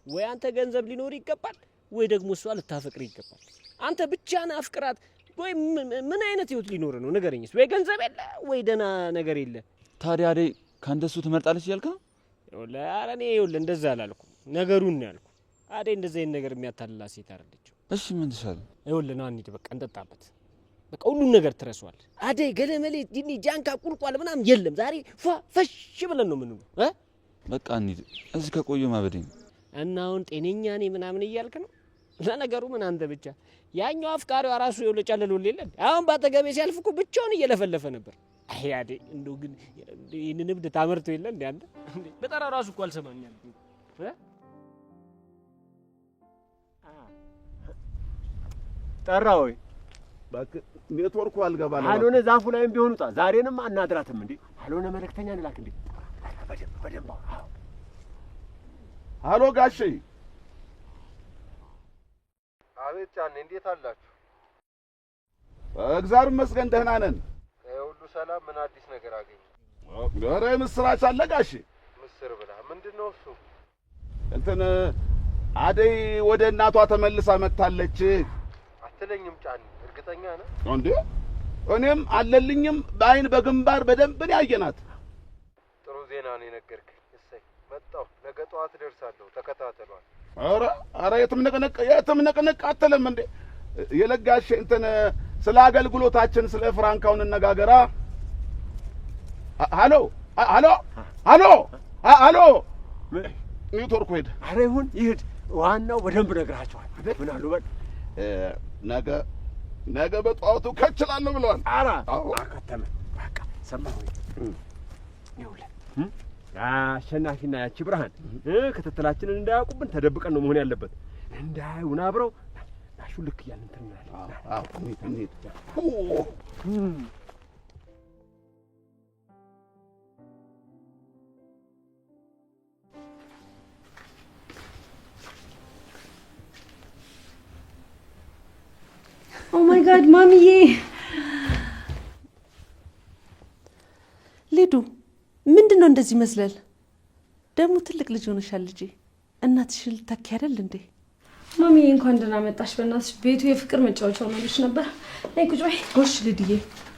[SPEAKER 12] ወይ አንተ ገንዘብ ሊኖር ይገባል፣ ወይ ደግሞ እሷ ልታፈቅር ይገባል። አንተ ብቻህን አፍቅራት። ወይ ምን አይነት ህይወት ሊኖር ነው? ንገረኝ። ወይ ገንዘብ የለ፣ ወይ ደህና ነገር የለ።
[SPEAKER 11] ታዲያ አደይ ካንተ እሱ ትመርጣለች እያልክ ነው?
[SPEAKER 12] ይኸውልህ ኧረ እኔ ይኸውልህ እንደዛ አላልኩም፣ ነገሩን ነው ያልኩ። አደይ እንደዚህ አይነት ነገር የሚያታልላ ሴት አይደለችም።
[SPEAKER 11] እሺ ምን ትሻለህ?
[SPEAKER 12] ይኸውልህ ና እንሂድ፣ በቃ እንጠጣበት። በቃ ሁሉን ነገር ትረሷል። አደይ ገለመሌ ዲኒ ጃንካ ቁልቋል ምናምን የለም። ዛሬ ፏ ፈሽ ብለን ነው ምንሉ።
[SPEAKER 11] በቃ እንሂድ፣ እዚህ ከቆየ ማበዴ ነው።
[SPEAKER 12] እና አሁን ጤነኛ ነኝ ምናምን እያልክ ነው? ለነገሩ ምን አንተ ብቻ ያኛው አፍቃሪዋ ራሱ ይኸውልህ ጨልሎል የለን። አሁን ባጠገቤ ሲያልፍ እኮ ብቻውን እየለፈለፈ ነበር። አይ አደይ እንደው ግን ይህንን እብድ ታመርቶ የለ እንደ አንተ በጠራ ራሱ እኮ አልሰማኛል።
[SPEAKER 5] ጠራ ወይ
[SPEAKER 3] ኔትወርኩ አልገባ ነው።
[SPEAKER 5] አልሆነ ዛፉ ላይም ቢሆኑ ጣ ዛሬንም አናድራትም እንዴ? አልሆነ መልእክተኛ እንላክ እንዴ? በደንብ
[SPEAKER 3] ሃሎ ጋሼ።
[SPEAKER 13] አቤት ጫኔ፣ እንዴት አላችሁ?
[SPEAKER 3] እግዚአብሔር ይመስገን ደህና ነን።
[SPEAKER 13] ሁሉ ሰላም። ምን አዲስ ነገር አገኘ?
[SPEAKER 3] ኧረ ምስራች አለ ጋሼ።
[SPEAKER 13] ምስር ብላ ምንድን ነው እሱ?
[SPEAKER 3] እንትን አደይ ወደ እናቷ ተመልሳ መጥታለች
[SPEAKER 13] አትለኝም ጫኔ? እርግጠኛ ነህ
[SPEAKER 3] እንዴ? እኔም አለልኝም በአይን በግንባር በደንብ ነው ያየናት።
[SPEAKER 13] ጥሩ ዜና ነው የነገርከኝ። እሰይ መጣሁ። ነገ ጠዋት ደርሳለሁ። ተከታተሏል።
[SPEAKER 3] ኧረ የትም ንቅንቅ አትልም እንዴ? የለጋሽ እንትን ስለ አገልግሎታችን ስለ ፍራንካውን እንነጋገራ። ሃሎ ሃሎ ሃሎ ሃሎ ኔትወርኩ ሄደ።
[SPEAKER 5] ኧረ ይሁን ይሂድ። ዋናው በደንብ ነግራቸዋል። ምን አሉ? በል
[SPEAKER 3] ነገ በጠዋቱ ከችላለሁ ብለዋል።
[SPEAKER 5] ኧረ አከተመ። በቃ ሰማሁ። ይኸውልህ አሸናፊና ያቺ ብርሃን ክትትላችንን እንዳያውቁብን ተደብቀን ነው መሆን ያለበት። እንዳያዩን አብረው ናሹ ልክ እያልን እንትን እንላለን።
[SPEAKER 3] እንሂድ።
[SPEAKER 8] ኦ ማይ ጋድ ማሚዬ።
[SPEAKER 2] ሊዱ ምንድን ነው እንደዚህ መስለል? ደግሞ ትልቅ ልጅ ሆነሻል ልጄ። እናትሽን ልታኪ አይደል እንዴ?
[SPEAKER 4] ማሚዬ እንኳን ደህና መጣሽ። በእናትሽ ቤቱ የፍቅር መጫወቻ ሆኖልሽ ነበር። ነይ ቁጭ በይ።
[SPEAKER 2] ጎሽ ልድዬ፣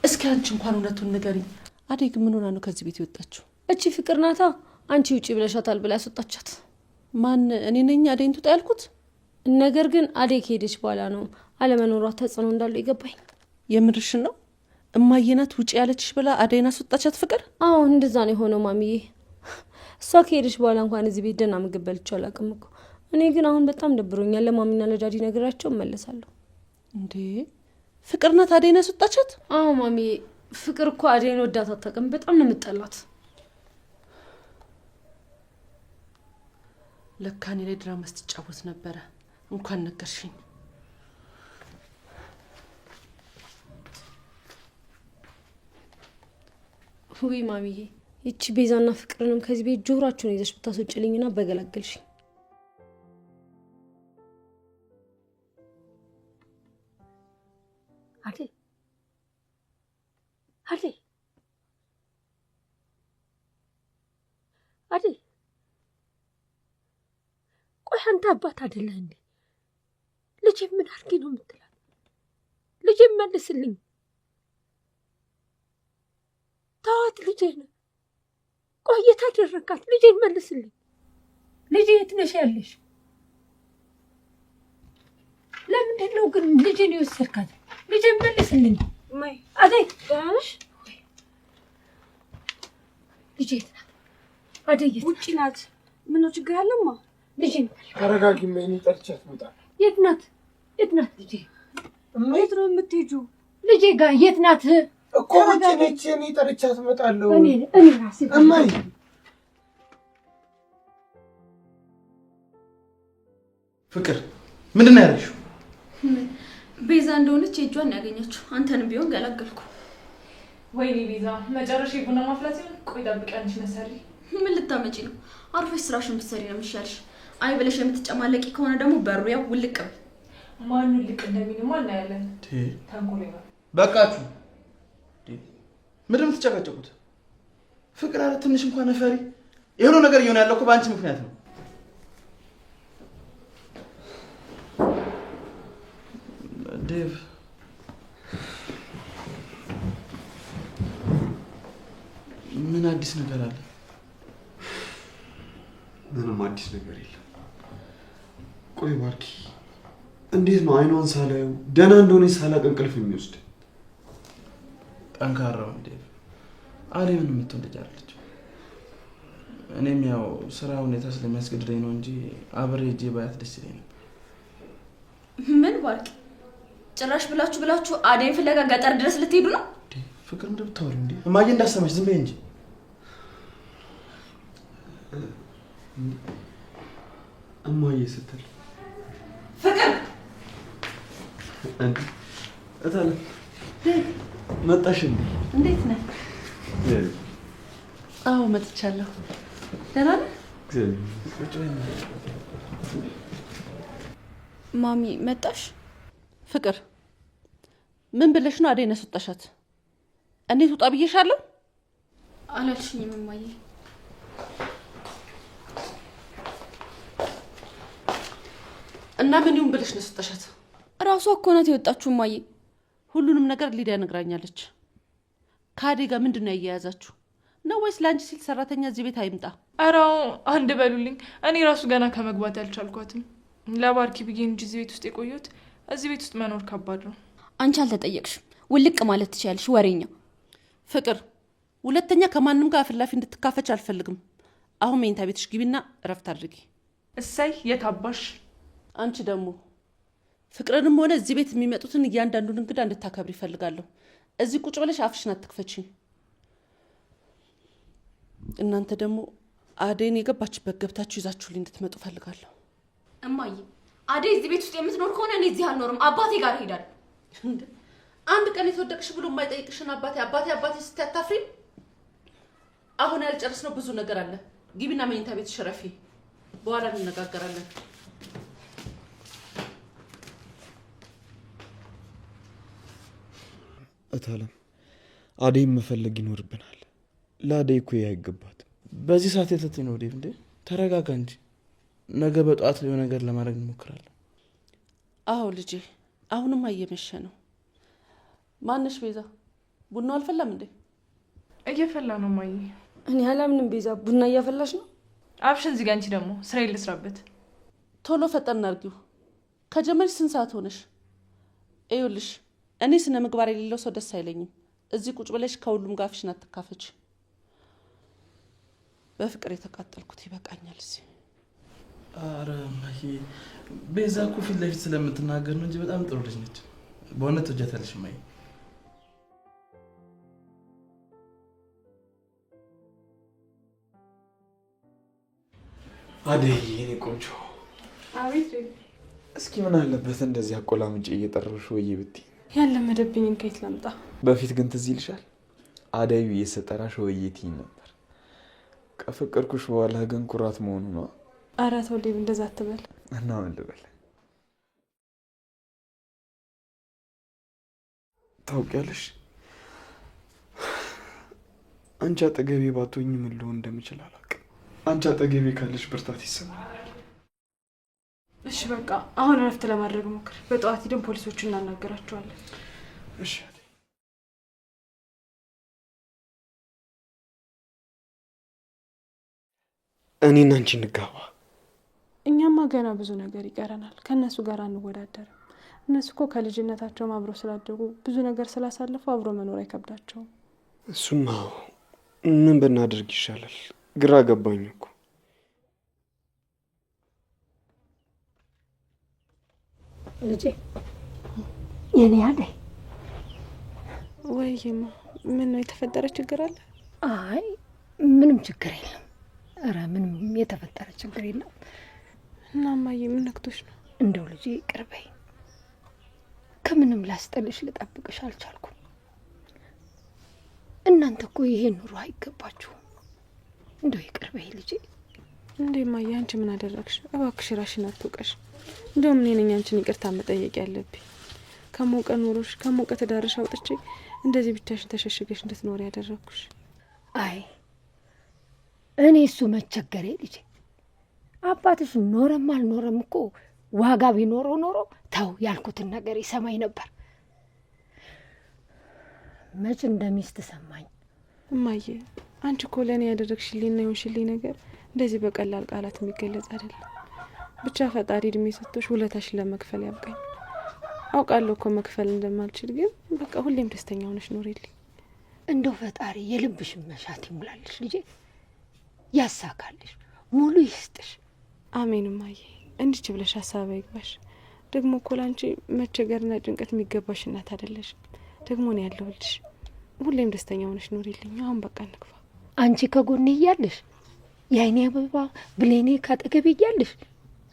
[SPEAKER 2] እስኪ አንቺ እንኳን እውነቱን ንገሪኝ። አደይ ግን ምን ሆና ነው ከዚህ ቤት የወጣችው?
[SPEAKER 4] እቺ ፍቅር ናታ። አንቺ ውጪ ብለሻታል ብላ ያስወጣቻት።
[SPEAKER 2] ማን? እኔ ነኝ አደይን ትውጣ ያልኩት?
[SPEAKER 4] ነገር ግን አደይ ከሄደች በኋላ ነው አለመኖሯ ተጽዕኖ እንዳለው ይገባኝ።
[SPEAKER 2] የምርሽን ነው? እማዬ ናት ውጪ ያለችሽ ብላ አደይን አስወጣቻት ፍቅር?
[SPEAKER 4] አዎ እንደዛ ነው የሆነው ማሚዬ። እሷ ከሄደች በኋላ እንኳን እዚህ ቤት ደህና ምግብ በልቼው አላውቅም እኮ። እኔ ግን አሁን በጣም ደብሮኛል። ለማሚና ለዳዲ ነገራቸው እመለሳለሁ።
[SPEAKER 2] እንዴ ፍቅር ናት አደይን ያስወጣቻት?
[SPEAKER 8] አዎ ማሚ፣ ፍቅር እኮ አደይን ወዳት አታውቅም። በጣም ነው የምጠላት።
[SPEAKER 2] ለካ እኔ ላይ ድራማ ስትጫወት ነበረ። እንኳን ነገርሽኝ።
[SPEAKER 8] ውይ ማሚዬ፣ ይቺ ቤዛና ፍቅርንም ከዚህ ቤት ጆሯቸውን ይዘሽ ብታስወጭልኝና በገላገልሽ። አደይ አደይ አደይ፣ ቆይ አንተ አባት አይደለህ እንዴ? ልጄ ምን አድርጌ ነው የምትላት? ልጄ መልስልኝ። ተዋት ልጄን። ቆይ የት አደረካት? ልጄን መልስልኝ። ልጄ የት ነሽ ያለሽ? ለምንድን ነው ግን ልጄን የወሰድካት? ልጄን መልስልኝ። አደይ ደህና ነሽ? ልጄ የት ናት? አደይ ውጪ ናት። ምነው ችግር አለማ? ልጄን
[SPEAKER 1] ተረጋጊ። እኔ ጠርቻት መጣ።
[SPEAKER 8] የት ናት? የት ናት ልጄ? የት ነው የምትሄጂው? ልጄ ጋር የት ናት
[SPEAKER 1] እኮ? ውጪ ነች። እኔ ጠርቻት እመጣለሁ።
[SPEAKER 8] እኔ ራሴ
[SPEAKER 1] እማዬ
[SPEAKER 9] ፍቅር ምንድን ነው ያለሽው?
[SPEAKER 6] ቤዛ እንደሆነች የእጇን ያገኘችው። አንተንም ቢሆን ገላገልኩ።
[SPEAKER 7] ወይኔ ቤዛ፣ መጨረሻ ቡና ማፍላት ይሆን? ቆይ ጠብቀንሽ ነሰሪ።
[SPEAKER 6] ምን ልታመጪ ነው? አርፈሽ ስራሽን ብትሰሪ ነው የሚሻልሽ። አይ ብለሽ የምትጨማለቂ ከሆነ ደግሞ በሩ ያው ውልቅ በይ።
[SPEAKER 7] ማን ውልቅ እንደሚልማ እናያለን። ተንኮሌ ነው።
[SPEAKER 9] በቃችሁ። ምንድን ነው የምትጨቃጨቁት? ፍቅር አለ ትንሽ እንኳን ነፈሪ። የሆነ ነገር እየሆነ ያለው እኮ በአንቺ ምክንያት ነው። ዴቭ ምን አዲስ ነገር አለ?
[SPEAKER 14] ምንም አዲስ ነገር የለም። ቆይ ባርኪ፣ እንዴት ነው አይኗን ሳላየው ደህና እንደሆነ ሳላቅ እንቅልፍ የሚወስድ?
[SPEAKER 9] ጠንካራው ዴቭ፣ አደይ ምን የምትሆን ልጅ አለች። እኔም ያው ስራ ሁኔታ ስለሚያስገድደኝ ነው እንጂ አብሬ ሄጄ ባያት ደስ ይለኝ ነበር።
[SPEAKER 6] ምን ባርኪ፣ ጭራሽ ብላችሁ አደይን ፍለጋ ገጠር ድረስ ልትሄዱ ነው?
[SPEAKER 9] ፍቅር እንደምታወሪው እንዴ? እማዬ እንዳሰማሽ ዝም በይ እንጂ።
[SPEAKER 14] እማዬ ስትል
[SPEAKER 6] ፍቅር
[SPEAKER 14] እንዴ? እታለ መጣሽ እንዴ?
[SPEAKER 2] እንዴት ነህ? አዎ መጥቻለሁ። ደህና ነህ?
[SPEAKER 6] ማሚ መጣሽ?
[SPEAKER 2] ፍቅር ምን ብለሽ ነው አደይን ያስወጣሻት? እንዴት ውጣ ብዬሻለሁ?
[SPEAKER 6] አላልሽኝም እማዬ።
[SPEAKER 2] እና ምን ይሁን ብለሽ ነው ያስወጣሻት?
[SPEAKER 6] ራሷ እኮ ናት የወጣችሁ እማዬ።
[SPEAKER 2] ሁሉንም ነገር ሊዲያ ነግራኛለች። ከአደይ ጋር ምንድን ነው ያያያዛችሁ ነው ወይስ ለአንቺ ሲል ሰራተኛ እዚህ ቤት አይምጣ?
[SPEAKER 7] ኧረ አንድ በሉልኝ። እኔ ራሱ ገና ከመግባት ያልቻልኳትም ለባርኪ ብዬ እንጂ እዚህ ቤት ውስጥ የቆየሁት። እዚህ ቤት ውስጥ መኖር ከባድ ነው።
[SPEAKER 6] አንቺ አልተጠየቅሽም። ውልቅ ማለት ትችያለሽ ወሬኛ።
[SPEAKER 2] ፍቅር ሁለተኛ ከማንም ጋር አፍላፊ እንድትካፈች አልፈልግም። አሁን መኝታ ቤትሽ ግቢና እረፍት አድርጊ።
[SPEAKER 7] እሰይ የታባሽ።
[SPEAKER 2] አንቺ ደግሞ ፍቅርንም ሆነ እዚህ ቤት የሚመጡትን እያንዳንዱን እንግዳ እንድታከብር ይፈልጋለሁ። እዚህ ቁጭ ብለሽ አፍሽን አትክፈቺ። እናንተ ደግሞ አደይን የገባችበት ገብታችሁ ይዛችሁልኝ እንድትመጡ ፈልጋለሁ።
[SPEAKER 6] እማዬ አደይ እዚህ ቤት ውስጥ የምትኖር ከሆነ እኔ እዚህ አልኖርም። አባቴ ጋር እሄዳለሁ።
[SPEAKER 2] አንድ ቀን የተወደቅሽ ብሎ የማይጠይቅሽን አባቴ ስትይ አታፍሪም? አሁን ያልጨረስነው ብዙ ነገር አለ። ግቢና መኝታ ቤትሽ ረፊ። በኋላ እንነጋገራለን።
[SPEAKER 14] እታለም አደይን መፈለግ ይኖርብናል። ለአደይ እኮ አይገባት።
[SPEAKER 9] በዚህ ሰዓት የተት ነው ዴቭ? እንዴ ተረጋጋ እንጂ። ነገ በጠዋት የሆነ ነገር ለማድረግ እንሞክራለን።
[SPEAKER 2] አዎ ልጄ፣ አሁንም እየመሸ ነው። ማነሽ ቤዛ? ቡናው አልፈላም እንዴ?
[SPEAKER 7] እየፈላ ነው ማዬ።
[SPEAKER 8] እኔ አላምንም። ቤዛ ቡና እያፈላሽ ነው?
[SPEAKER 7] አብሽን እዚህ ጋር። አንቺ ደግሞ ስራ ልስራበት።
[SPEAKER 2] ቶሎ ፈጠን አድርጊው። ከጀመርሽ ስንት ሰዓት ሆነሽ? ይኸውልሽ እኔ ስነ ምግባር የሌለው ሰው ደስ አይለኝም። እዚህ ቁጭ ብለሽ ከሁሉም ጋር አፍሽን አትካፈች። በፍቅር የተቃጠልኩት ይበቃኛል። እዚህ
[SPEAKER 9] አረ ማሂ፣ ቤዛ እኮ ፊት ለፊት ስለምትናገር ነው እንጂ በጣም ጥሩ ልጅ ነች። በእውነት ወጃታለሽ እማዬ።
[SPEAKER 14] አደይ የኔ ቆንጆ።
[SPEAKER 10] አቤት።
[SPEAKER 14] እስኪ ምን አለበት እንደዚህ አቆላምጬ እየጠራሁሽ ወይ ብትይ።
[SPEAKER 10] ያለመደብኝን ከየት ላምጣ?
[SPEAKER 14] በፊት ግን ትዝ ይልሻል አደይ ብዬ ስጠራሽ ወይ ትይኝ ነበር። ከፈቀድኩሽ በኋላ ግን ኩራት መሆኑ ነው።
[SPEAKER 10] ኧረ ተው ዴቭ፣ እንደዛ አትበል።
[SPEAKER 14] እና ምን ልበል? ታውቂያለሽ አንቺ አጠገቤ ባትሆኚ ምን ልሆን እንደምችል አላውቅም። አንቺ አጠገቤ ካለሽ ብርታት ይሰማኛል።
[SPEAKER 10] እሺ በቃ አሁን እረፍት ለማድረግ ሞክር። በጠዋት ሄደን ፖሊሶቹን እናናገራቸዋለን።
[SPEAKER 14] እሺ እኔና አንቺ እንጋባ።
[SPEAKER 10] እኛማ ገና ብዙ ነገር ይቀረናል። ከእነሱ ጋር አንወዳደርም። እነሱ እኮ ከልጅነታቸውም አብረው ስላደጉ ብዙ ነገር ስላሳለፉ አብሮ መኖር አይከብዳቸውም።
[SPEAKER 14] እሱማ ምን ብናደርግ ይሻላል? ግራ ገባኝ እኮ።
[SPEAKER 15] ልጄ የኔ አደይ።
[SPEAKER 10] ወይማ ምን ነው የተፈጠረ ችግር አለ?
[SPEAKER 15] አይ ምንም ችግር የለም። ኧረ ምንም የተፈጠረ ችግር የለም።
[SPEAKER 10] እና እማዬ ምን ነክቶሽ ነው?
[SPEAKER 15] እንደው ልጄ ይቅር በይ። ከምንም ላስጠልሽ ልጠብቅሽ አልቻልኩም። እናንተ እኮ ይሄን ኑሮ አይገባችሁም። እንደው ይቅር በይ ልጄ።
[SPEAKER 10] እንዴ እማዬ አንቺ ምን አደረግሽ? እባክሽ ራሽን አትውቀሽ። እንደውም እኔ ነኝ አንቺን ይቅርታ መጠየቅ ያለብኝ። ከሞቀ ኑሮሽ ከሞቀ ትዳርሽ አውጥቼ እንደዚህ ብቻሽን ተሸሽገሽ እንድትኖር ያደረግኩሽ።
[SPEAKER 15] አይ እኔ እሱ መቸገሬ ልጄ። አባትሽ ኖረም አልኖረም እኮ ዋጋ ቢኖረው ኖሮ ተው ያልኩትን ነገር ይሰማኝ ነበር። መች እንደሚስት ሰማኝ።
[SPEAKER 10] እማዬ አንቺ እኮ ለእኔ ያደረግሽልኝና የሆንሽልኝ ነገር እንደዚህ በቀላል ቃላት የሚገለጽ አይደለም። ብቻ ፈጣሪ እድሜ ሰጥቶሽ ውለታሽን ለመክፈል ያብቃኝ። አውቃለሁ እኮ መክፈል እንደማልችል፣ ግን በቃ ሁሌም ደስተኛ ሆነሽ ኖሪልኝ።
[SPEAKER 15] እንደው ፈጣሪ የልብሽን መሻት ይሙላልሽ ልጄ፣ ያሳካልሽ፣ ሙሉ ይስጥሽ።
[SPEAKER 10] አሜን እማዬ። እንዲች ብለሽ ሀሳብ አይግባሽ። ደግሞ እኮ ላንቺ መቸገርና ጭንቀት የሚገባሽ እናት አይደለሽ። ደግሞ ነው ያለሁልሽ። ሁሌም ደስተኛ ሆነሽ ኖሪልኝ። አሁን በቃ እንግባ።
[SPEAKER 15] አንቺ ከጎኔ እያለሽ የአይኔ አበባ ብሌኔ ካጠገቤ እያለሽ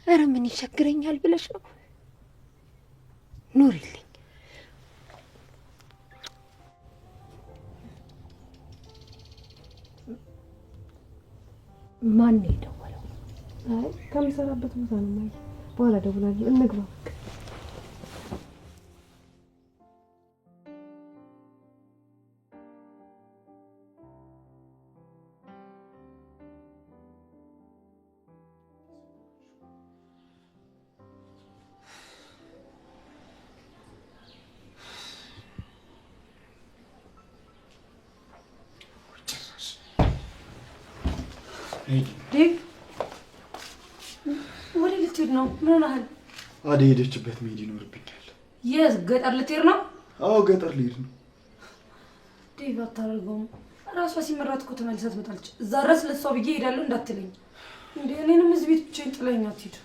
[SPEAKER 15] ኧረ ምን ይቸግረኛል ብለሽ ነው? ኑሪልኝ። ማን ነው የደወለው?
[SPEAKER 10] አይ ከምሰራበት ቦታ ነው ማለት። በኋላ ደውላለሁ። እንግባ።
[SPEAKER 2] ዴቭ ወደ ልትሄድ ነው? ምን ሆነሃል?
[SPEAKER 14] አደይ ሄደችበት መሄድ ይኖርብኛል።
[SPEAKER 2] የት? ገጠር ልትሄድ ነው?
[SPEAKER 14] አዎ ገጠር ልሄድ ነው።
[SPEAKER 2] ዴቭ አታደርገውም። ራሷ ሲመራት እኮ ተመልሳ ትመጣለች። እዛ ድረስ ለእሷ ብዬ እሄዳለሁ እንዳትለኝ እንዴ። እኔንም እዚህ ቤት ብቻዬን ጥለኸኝ አትሂድ።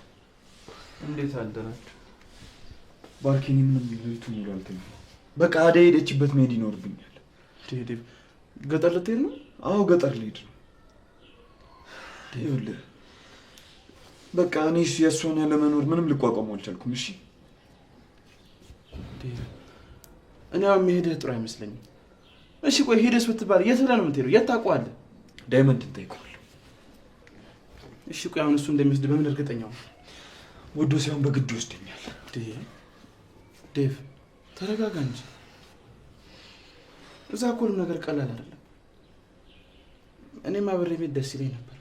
[SPEAKER 9] እንዴት አደራችሁ?
[SPEAKER 14] ባርኪኒ ምንም ሌሊቱ ሙሉ አልተኛም። በቃ አደይ ሄደችበት መሄድ ይኖርብኛል።
[SPEAKER 9] ዴቭ ገጠር ልትሄድ ነው?
[SPEAKER 14] አዎ ገጠር ልሄድ ነው። ይኸውልህ በቃ እኔ የእሷን ያለመኖር ምንም ልቋቋሙ አልቻልኩም። እሺ
[SPEAKER 9] እኔ አሁን መሄድህ ጥሩ አይመስለኝም። እሺ ቆይ ሄደስ ብትባል የት ብለህ ነው የምትሄደው? የት ታውቀዋለህ?
[SPEAKER 14] ዳይመንድን ጠይቀዋለሁ።
[SPEAKER 9] እሺ ቆይ አሁን እሱ እንደሚወስድ በምን እርግጠኛ ነው?
[SPEAKER 14] ወዶ ሳይሆን በግድ ይወስደኛል።
[SPEAKER 9] ዴቭ ተረጋጋ እንጂ። እዛ እኮ ሁሉም ነገር ቀላል አይደለም። እኔም አብሬ መሄድ ደስ ይለኝ ነበር፣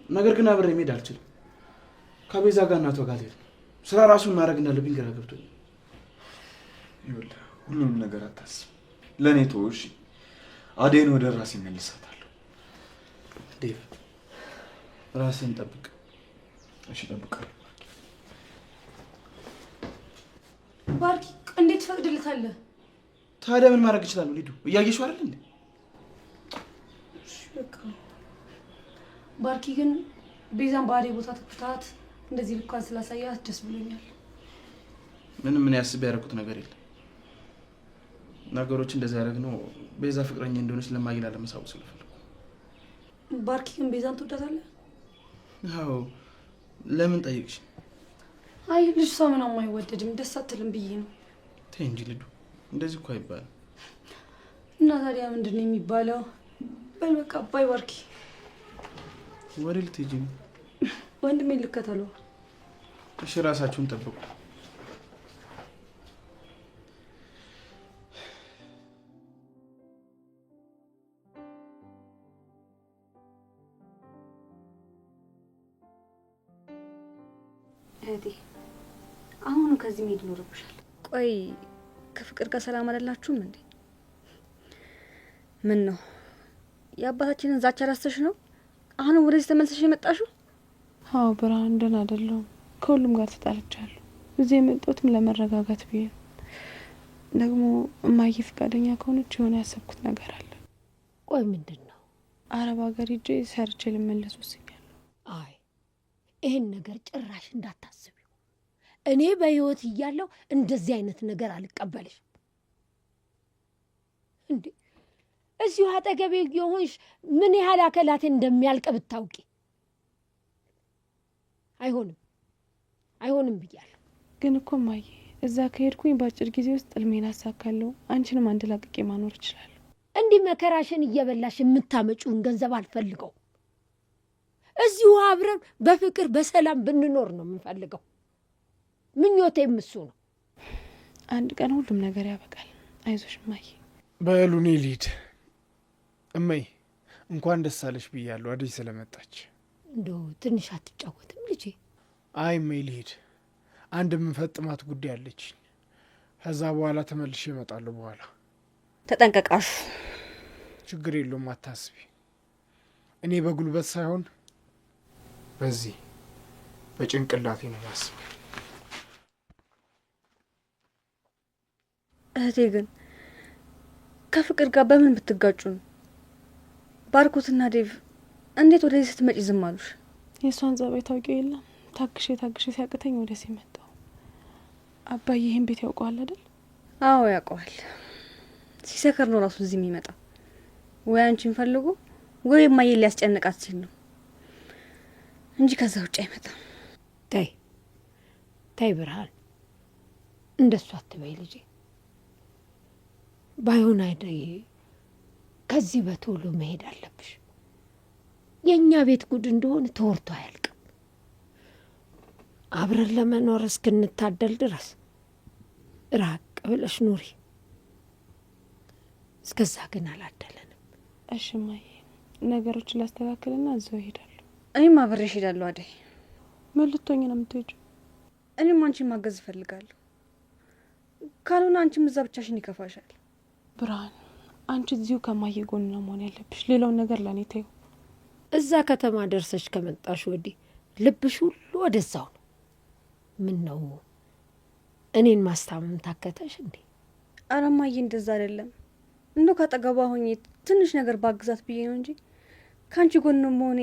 [SPEAKER 9] ነገር ግን አብሬ መሄድ አልችልም። ከቤዛ ጋር እናቷ ጋር ልሄድ ነው። ስራ ራሱን ማድረግ እንዳለብኝ ግራ ገብቶኛል።
[SPEAKER 14] ይኸውልህ ሁሉንም ነገር አታስብ፣ ለእኔ ተወው እሺ? አደይን ወደ ራሴ መልሳታለሁ።
[SPEAKER 9] ዴቭ ራስህን ጠብቅ
[SPEAKER 14] እሺ? እጠብቃለሁ።
[SPEAKER 2] ባርኪ እንዴት ትፈቅድልታለህ?
[SPEAKER 9] ታዲያ ምን ማድረግ እችላለሁ? ሊዱ እያየሽው አይደል እንዴ?
[SPEAKER 2] በቃ ባርኪ ግን ቤዛን በአደይ ቦታ ተክፍታት እንደዚህ ልኳን ስላሳያት ደስ ብሎኛል።
[SPEAKER 9] ምንም ምን ያስብ ያደረኩት ነገር የለም። ነገሮች እንደዚህ ያደረግነው ቤዛ ፍቅረኛ እንደሆነች ለማግኘት ለመሳወቅ ስለፈለኩ።
[SPEAKER 8] ባርኪ ግን ቤዛን ትወዳታለህ?
[SPEAKER 9] አዎ። ለምን ጠይቅሽ?
[SPEAKER 8] አይ ልጅ ሰው ምናምን አይወደድም ደስ አትልም ብዬ ነው።
[SPEAKER 9] ተይ እንጂ ልዱ፣ እንደዚህ እኮ አይባልም።
[SPEAKER 8] እና ታዲያ ምንድን ነው የሚባለው? በል በቃ ባይ ባርኪ።
[SPEAKER 9] ወደ ልትሄጂ ነው?
[SPEAKER 8] ወንድሜን ልከተለው።
[SPEAKER 9] እሺ ራሳችሁን ጠብቁ።
[SPEAKER 8] እህቴ አሁን ከዚህ መሄድ ይኖርብሻል። ቆይ ከፍቅር ጋር ሰላም አይደላችሁም እንዴ? ምን ነው የአባታችንን ዛቻ ረስተሽ ነው አሁን ወደዚህ ተመልሰሽ የመጣሽው?
[SPEAKER 10] አዎ ብርሃን፣ ደህና አይደለሁም። ከሁሉም ጋር ተጣልቻለሁ። እዚህ የመጣሁትም ለመረጋጋት ብዬ ነው። ደግሞ እማዬ ፈቃደኛ ከሆነች የሆነ ያሰብኩት ነገር አለ።
[SPEAKER 15] ቆይ ምንድን ነው?
[SPEAKER 10] አረብ ሀገር ሄጄ ሰርቼ ልመለስ ወስኛለሁ።
[SPEAKER 15] አይ ይህን ነገር ጭራሽ እንዳታስቢው። እኔ በህይወት እያለሁ እንደዚህ አይነት ነገር አልቀበልሽም። እንዴ እዚሁ አጠገቤ የሆንሽ ምን ያህል አካላቴን እንደሚያልቅ ብታውቂ። አይሆንም አይሆንም ብያለሁ።
[SPEAKER 10] ግን እኮ እማዬ እዛ ከሄድኩኝ በአጭር ጊዜ ውስጥ እልሜን አሳካለሁ። አንቺንም አንድ ላቅቄ ማኖር እችላለሁ።
[SPEAKER 15] እንዲህ መከራሽን እየበላሽ የምታመጪውን ገንዘብ አልፈልገው። እዚሁ አብረን በፍቅር በሰላም ብንኖር ነው የምንፈልገው። ምኞቴም እሱ ነው።
[SPEAKER 10] አንድ ቀን ሁሉም ነገር ያበቃል። አይዞሽ እማዬ።
[SPEAKER 1] በሉ እኔ ልሂድ። እመይ እንኳን ደስ አለሽ ብያለሁ አደይ ስለመጣች።
[SPEAKER 15] እንደው ትንሽ አትጫወትም ልጄ?
[SPEAKER 1] አይ እመይ ልሂድ። አንድ የምንፈጥማት ጉዳይ አለችኝ። ከዛ በኋላ ተመልሼ እመጣለሁ። በኋላ
[SPEAKER 8] ተጠንቀቃሹ።
[SPEAKER 1] ችግር የለውም አታስቢ። እኔ በጉልበት ሳይሆን በዚህ በጭንቅላቴ ነው ማስበው።
[SPEAKER 8] እህቴ ግን ከፍቅር ጋር በምን ብትጋጩ ነው? ባርኮትና ዴቭ እንዴት ወደዚህ ስትመጪ ዝም አሉሽ?
[SPEAKER 10] የእሷን ጸባይ ታውቂው የለም። ታግሼ ሲያቅተኝ ወደዚህ መጣሁ። አባዬ ይህን ቤት ያውቀዋል አይደል?
[SPEAKER 8] አዎ ያውቀዋል። ሲሰከር ነው ራሱ እዚህ የሚመጣው። ወይ አንቺን ፈልጎ ወይ እማዬን ሊያስጨንቃት ሲል ነው እንጂ ከዛ ውጭ አይመጣም።
[SPEAKER 15] ተይ ተይ ብርሃን፣ እንደሱ አትበይ ልጄ። ባይሆን አደይ ከዚህ በቶሎ መሄድ አለብሽ። የእኛ ቤት ጉድ እንደሆነ ተወርቶ አያልቅም። አብረን ለመኖር እስክንታደል ድረስ ራቅ ብለሽ ኑሪ። እስከዛ ግን አላደለንም።
[SPEAKER 10] እሺ እማዬ፣ ነገሮችን ላስተካክልና እዛው እሄዳለሁ።
[SPEAKER 8] እኔም አብሬሽ እሄዳለሁ። አደይ
[SPEAKER 10] ምን ልትሆኝ ነው የምትሄጂው?
[SPEAKER 8] እኔም አንቺን ማገዝ እፈልጋለሁ። ካልሆነ አንቺም እዛ ብቻሽን ይከፋሻል።
[SPEAKER 10] ብርሃን፣ አንቺ እዚሁ ከማዬ ጎን ነው መሆን ያለብሽ። ሌላውን ነገር ለእኔ ተይው።
[SPEAKER 15] እዛ ከተማ ደርሰሽ ከመጣሽ ወዲህ ልብሽ ሁሉ ወደዛው ነው። ምን ነው እኔን ማስታመም ታከተሽ እንዴ?
[SPEAKER 8] ኧረ እማዬ እንደዛ አይደለም። እንደው ካጠገቧ ሆኜ ትንሽ ነገር ባግዛት ብዬ ነው እንጂ ከአንቺ ጎን መሆኔ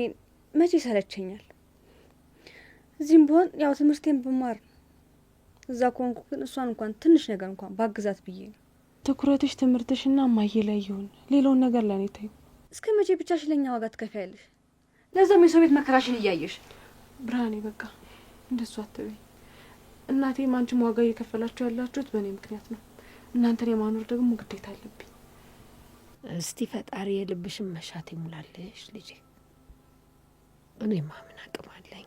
[SPEAKER 8] መቼ ሰለቸኛል። እዚህም ቢሆን ያው ትምህርቴን ብማር ነው። እዛ ከሆንኩ ግን እሷን እንኳን ትንሽ ነገር እንኳን ባግዛት ብዬ ነው።
[SPEAKER 10] ትኩረትሽ ትምህርትሽና እማዬ ላይ ይሁን። ሌላውን ነገር ለእኔ ተይው።
[SPEAKER 8] እስከ መቼ ብቻሽ ለኛ ዋጋ ትከፍያለሽ? ለዛም የሰው ቤት መከራሽን እያየሽ።
[SPEAKER 10] ብርሃኔ በቃ እንደሱ አትበይ። እናቴም አንቺም ዋጋ እየከፈላችሁ ያላችሁት በእኔ ምክንያት ነው። እናንተን የማኖር ደግሞ ግዴታ አለብኝ።
[SPEAKER 15] እስቲ ፈጣሪ የልብሽን መሻት ይሙላልሽ ልጄ። እኔማ ምን አቅም አለኝ?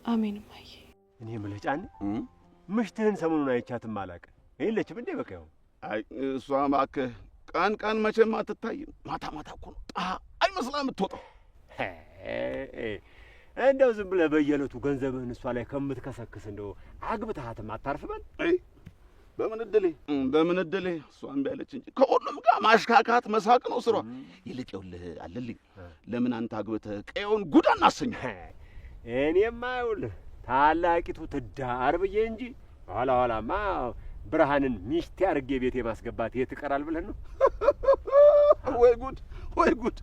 [SPEAKER 10] አሜን እማዬ።
[SPEAKER 5] እኔ ምለጫን ምሽትህን ሰሞኑን አይቻትም አላውቅ የለችም እንዴ? በቃ ያው
[SPEAKER 3] አይ እሷ እባክህ ቀን ቀን መቼም አትታይም። ማታ ማታ እኮ ነው አይመስላ የምትወጣው።
[SPEAKER 5] እንደው ዝም ብለህ በየዕለቱ ገንዘብህን እሷ ላይ ከምትከሰክስ እንደው አግብተሃትም አታርፍበል።
[SPEAKER 3] በምን እድሌ እሷ እምቢ አለች እንጂ ከሁሉም ጋር ማሽካካት መሳቅ ነው ስሯ። ይልቅ ይኸውልህ አለልኝ፣ ለምን አንተ አግብተህ ቀየውን ጉድ አናሰኝ?
[SPEAKER 5] እኔማ ይኸውልህ ታላቂቱ ትዳር ብዬ እንጂ ኋላ ኋላማ ብርሃንን ሚስቴ አድርጌ ቤቴ ማስገባት የት ይቀራል ብለህ ነው?
[SPEAKER 3] ወይ ጉድ ወይ ጉድ!